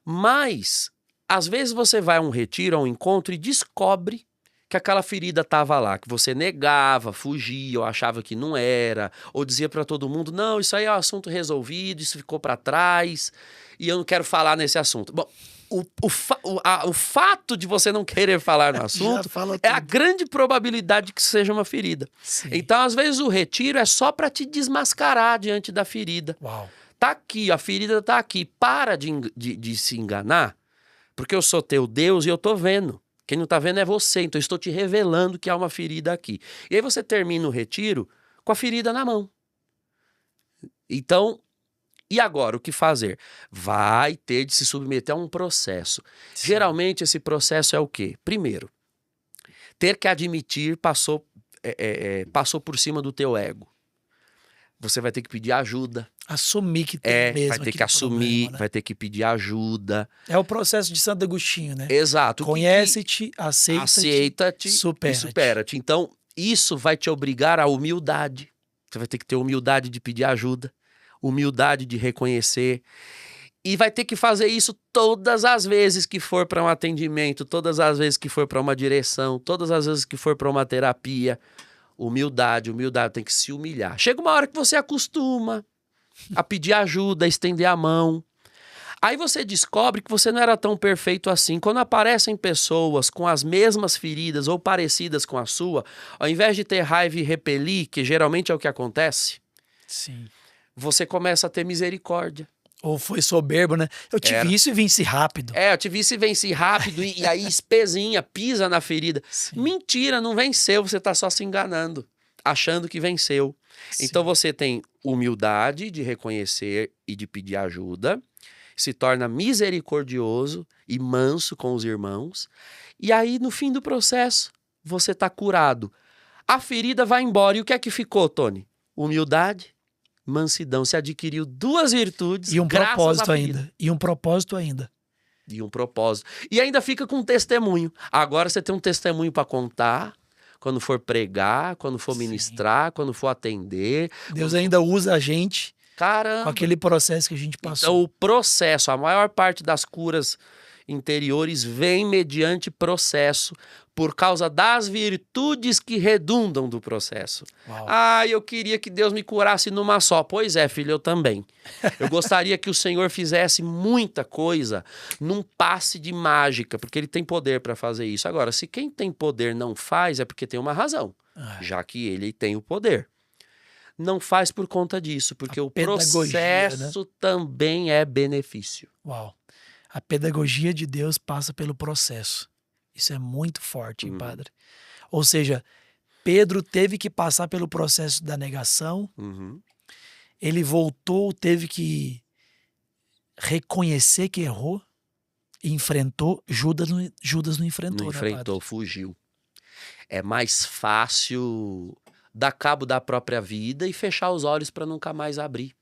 Mas, às vezes você vai a um retiro, a um encontro e descobre que aquela ferida estava lá, que você negava, fugia, ou achava que não era, ou dizia para todo mundo, não, isso aí é um assunto resolvido, isso ficou para trás, e eu não quero falar nesse assunto. Bom, o fato de você não querer falar no assunto é a grande probabilidade de que seja uma ferida. Sim. Então, às vezes, o retiro é só para te desmascarar diante da ferida. Uau. Tá aqui, a ferida tá aqui. Para de se enganar, porque eu sou teu Deus e eu tô vendo. Quem não tá vendo é você, então eu estou te revelando que há uma ferida aqui. E aí você termina o retiro com a ferida na mão. Então, e agora, o que fazer? Vai ter de se submeter a um processo. Sim. Geralmente, esse processo é o quê? Primeiro, ter que admitir passou por cima do teu ego. Você vai ter que pedir ajuda. Assumir que tem mesmo. Vai ter que assumir, problema, né? Vai ter que pedir ajuda. É o processo de Santo Agostinho, né? Exato. Conhece-te, aceita-te, supera-te. Então, isso vai te obrigar à humildade. Você vai ter que ter humildade de pedir ajuda, humildade de reconhecer. E vai ter que fazer isso todas as vezes que for para um atendimento, todas as vezes que for para uma direção, todas as vezes que for para uma terapia. Humildade, tem que se humilhar. Chega uma hora que você acostuma a pedir ajuda, a estender a mão. Aí você descobre que você não era tão perfeito assim. Quando aparecem pessoas com as mesmas feridas ou parecidas com a sua, ao invés de ter raiva e repelir, que geralmente é o que acontece, Sim. você começa a ter misericórdia. Ou foi soberbo, né? Eu tive isso e venci rápido. Eu tive isso e venci rápido, e aí espezinha, pisa na ferida. Sim. Mentira, não venceu, você tá só se enganando, achando que venceu. Sim. Então você tem humildade de reconhecer e de pedir ajuda, se torna misericordioso e manso com os irmãos, e aí no fim do processo você tá curado. A ferida vai embora, e o que é que ficou, Tony? Humildade, mansidão. Você adquiriu duas virtudes E um graças à propósito ferida. ainda. E um propósito ainda. E um propósito. E ainda fica com um testemunho. Agora você tem um testemunho para contar, quando for pregar, quando for ministrar, quando for atender. Deus ainda usa a gente Caramba! com aquele processo que a gente passou. Então o processo, a maior parte das curas interiores vem mediante processo, por causa das virtudes que redundam do processo. Uau. Eu queria que Deus me curasse numa só. Pois é, filho, eu também. Eu gostaria que o Senhor fizesse muita coisa num passe de mágica, porque Ele tem poder para fazer isso. Agora, se quem tem poder não faz, é porque tem uma razão, já que Ele tem o poder. Não faz por conta disso, porque o processo também é benefício. Uau. A pedagogia de Deus passa pelo processo. Isso é muito forte, hein, padre? Ou seja, Pedro teve que passar pelo processo da negação. Ele voltou, teve que reconhecer que errou e enfrentou. Judas não enfrentou, Não né, enfrentou, padre? fugiu. É mais fácil dar cabo da própria vida e fechar os olhos para nunca mais abrir.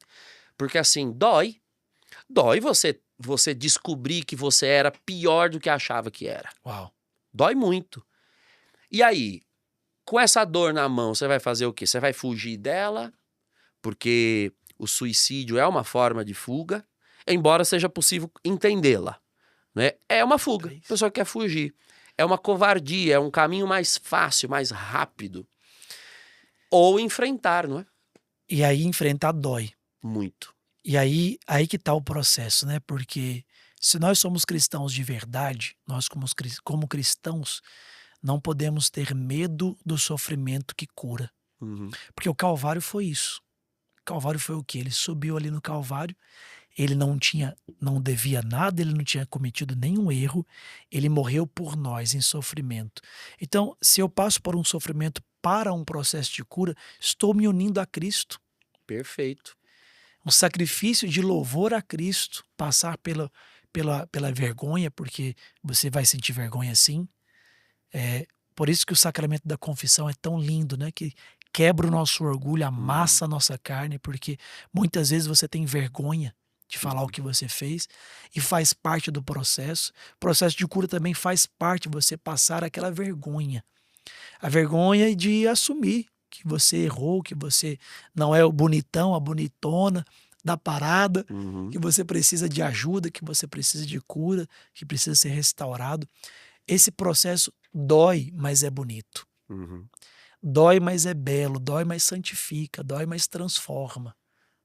Porque assim, dói. Dói você descobrir que você era pior do que achava que era. Uau. Dói muito. E aí, com essa dor na mão, você vai fazer o quê? Você vai fugir dela, porque o suicídio é uma forma de fuga, embora seja possível entendê-la, né? É uma fuga, a pessoa quer fugir. É uma covardia, é um caminho mais fácil, mais rápido. Ou enfrentar, não é? E aí enfrentar dói. Muito. E aí que tá o processo, né? Porque se nós somos cristãos de verdade, nós como cristãos não podemos ter medo do sofrimento que cura. Porque o Calvário foi isso. O Calvário foi o quê? Ele subiu ali no Calvário, ele não devia nada, ele não tinha cometido nenhum erro, ele morreu por nós em sofrimento. Então, se eu passo por um sofrimento para um processo de cura, estou me unindo a Cristo. Perfeito. Um sacrifício de louvor a Cristo, passar pela vergonha, porque você vai sentir vergonha sim. Por isso que o sacramento da confissão é tão lindo, né? Que quebra o nosso orgulho, amassa a nossa carne, porque muitas vezes você tem vergonha de falar o que você fez e faz parte do processo. O processo de cura também faz parte de você passar aquela vergonha. A vergonha de assumir que você errou, que você não é o bonitão, a bonitona da parada, que você precisa de ajuda, que você precisa de cura, que precisa ser restaurado. Esse processo dói, mas é bonito. Dói, mas é belo. Dói, mas santifica. Dói, mas transforma.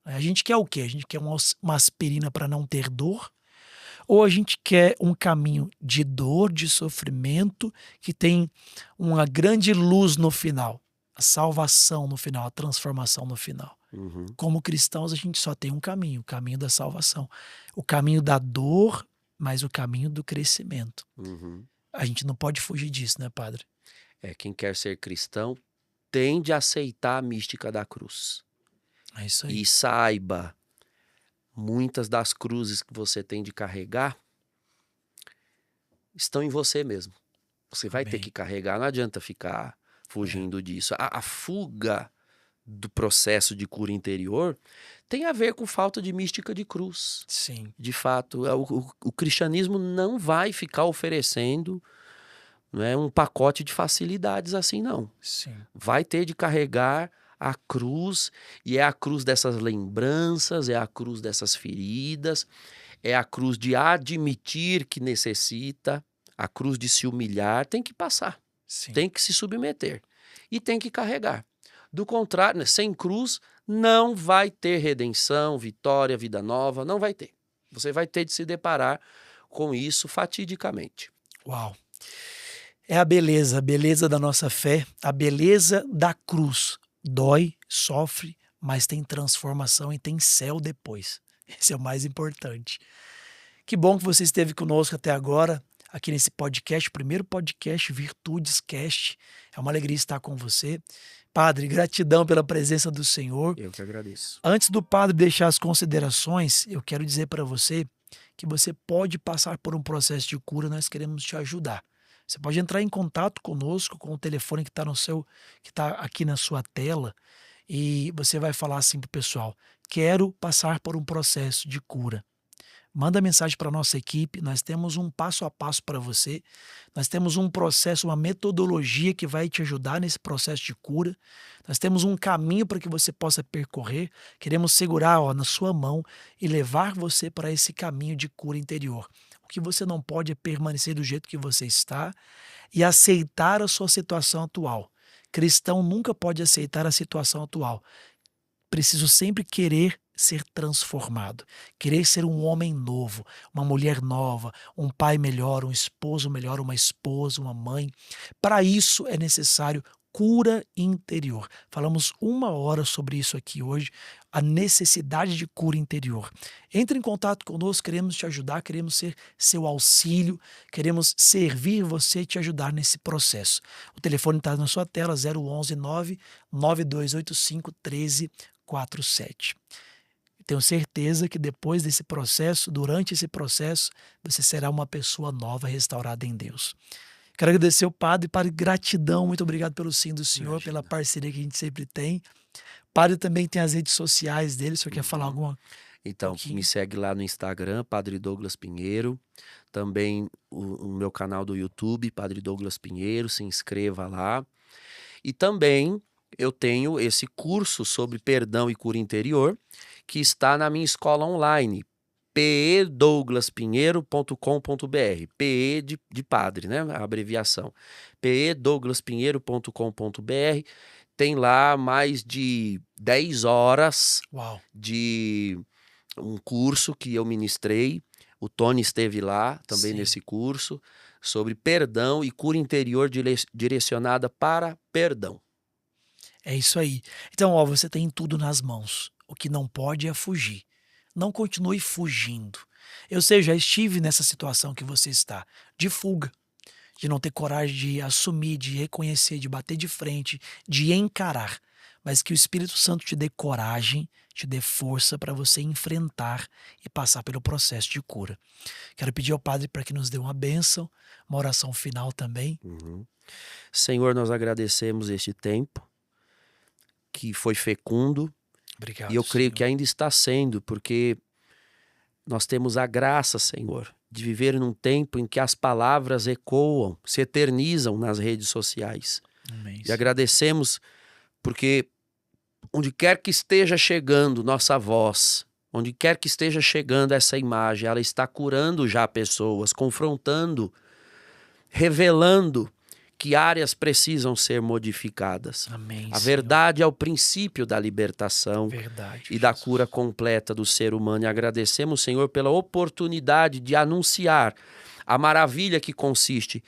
A gente quer o quê? A gente quer uma aspirina para não ter dor? Ou a gente quer um caminho de dor, de sofrimento, que tem uma grande luz no final? A salvação no final, a transformação no final. Como cristãos, a gente só tem um caminho, o caminho da salvação. O caminho da dor, mas o caminho do crescimento. A gente não pode fugir disso, né, padre? Quem quer ser cristão tem de aceitar a mística da cruz. É isso aí. E saiba, muitas das cruzes que você tem de carregar estão em você mesmo. Você vai ter que carregar, não adianta ficar fugindo disso. A fuga do processo de cura interior tem a ver com falta de mística de cruz. Sim. De fato, o cristianismo não vai ficar oferecendo não é um pacote de facilidades assim, não. Sim. Vai ter de carregar a cruz, e é a cruz dessas lembranças, é a cruz dessas feridas, é a cruz de admitir que necessita, a cruz de se humilhar, tem que passar, Sim. tem que se submeter e tem que carregar. Do contrário, né, sem cruz não vai ter redenção, vitória, vida nova, não vai ter. Você vai ter de se deparar com isso fatidicamente. Uau. É a beleza da nossa fé, a beleza da cruz. Dói, sofre, mas tem transformação e tem céu depois. Esse é o mais importante. Que bom que você esteve conosco até agora, aqui nesse podcast, o primeiro podcast Virtudes Cast. É uma alegria estar com você. Padre, gratidão pela presença do Senhor. Eu que agradeço. Antes do padre deixar as considerações, eu quero dizer para você que você pode passar por um processo de cura, nós queremos te ajudar. Você pode entrar em contato conosco com o telefone que está aqui na sua tela, e você vai falar assim para o pessoal: quero passar por um processo de cura. Manda mensagem para a nossa equipe, nós temos um passo a passo para você, nós temos um processo, uma metodologia que vai te ajudar nesse processo de cura, nós temos um caminho para que você possa percorrer, queremos segurar na sua mão e levar você para esse caminho de cura interior. O que você não pode é permanecer do jeito que você está e aceitar a sua situação atual. Cristão nunca pode aceitar a situação atual. Preciso sempre querer ser transformado, querer ser um homem novo, uma mulher nova, um pai melhor, um esposo melhor, uma esposa, uma mãe. Para isso é necessário cura interior. Falamos 1 hora sobre isso aqui hoje, a necessidade de cura interior. Entre em contato conosco, queremos te ajudar, queremos ser seu auxílio, queremos servir você e te ajudar nesse processo. O telefone está na sua tela, 011 99285 1347. Tenho certeza que depois desse processo, durante esse processo, você será uma pessoa nova, restaurada em Deus. Quero agradecer o padre, gratidão, muito obrigado pelo sim do senhor, Imagina. pela parceria que a gente sempre tem. Padre também tem as redes sociais dele, o senhor quer falar alguma? Então, pouquinho. me segue lá no Instagram, Padre Douglas Pinheiro. Também o meu canal do YouTube, Padre Douglas Pinheiro, se inscreva lá. E também eu tenho esse curso sobre perdão e cura interior, que está na minha escola online, pedouglaspinheiro.com.br. PE de padre, né? A abreviação. pedouglaspinheiro.com.br. Tem lá mais de 10 horas Uau, de um curso que eu ministrei. O Tony esteve lá também sim. nesse curso, sobre perdão e cura interior direcionada para perdão. É isso aí. Então, ó, você tem tudo nas mãos. O que não pode é fugir. Não continue fugindo. Eu sei, já estive nessa situação que você está, de fuga, de não ter coragem de assumir, de reconhecer, de bater de frente, de encarar. Mas que o Espírito Santo te dê coragem, te dê força para você enfrentar e passar pelo processo de cura. Quero pedir ao Padre para que nos dê uma bênção, uma oração final também. Senhor, nós agradecemos este tempo que foi fecundo, Obrigado, e eu creio Senhor. que ainda está sendo, porque nós temos a graça, Senhor, de viver num tempo em que as palavras ecoam, se eternizam nas redes sociais. Amém, E Senhor. agradecemos porque onde quer que esteja chegando nossa voz, onde quer que esteja chegando essa imagem, ela está curando já pessoas, confrontando, revelando que áreas precisam ser modificadas. Amém, A Senhor. verdade é o princípio da libertação Verdade, e da Jesus. cura completa do ser humano. E agradecemos, Senhor, pela oportunidade de anunciar a maravilha que consiste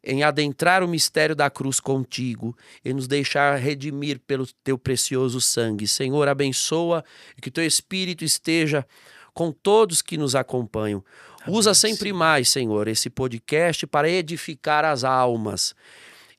em adentrar o mistério da cruz contigo e nos deixar redimir pelo teu precioso sangue. Senhor, abençoa e que teu Espírito esteja com todos que nos acompanham. Usa Amém, sempre Senhor. mais, Senhor, esse podcast para edificar as almas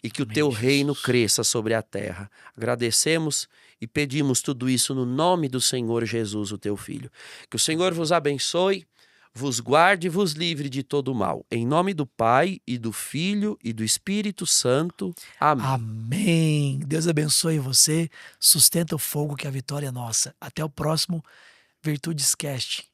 e que o Amém, teu reino Jesus. cresça sobre a terra. Agradecemos e pedimos tudo isso no nome do Senhor Jesus, o teu Filho. Que o Senhor vos abençoe, vos guarde e vos livre de todo mal. Em nome do Pai, e do Filho, e do Espírito Santo. Amém. Amém. Deus abençoe você. Sustenta o fogo que a vitória é nossa. Até o próximo Virtudes Cast.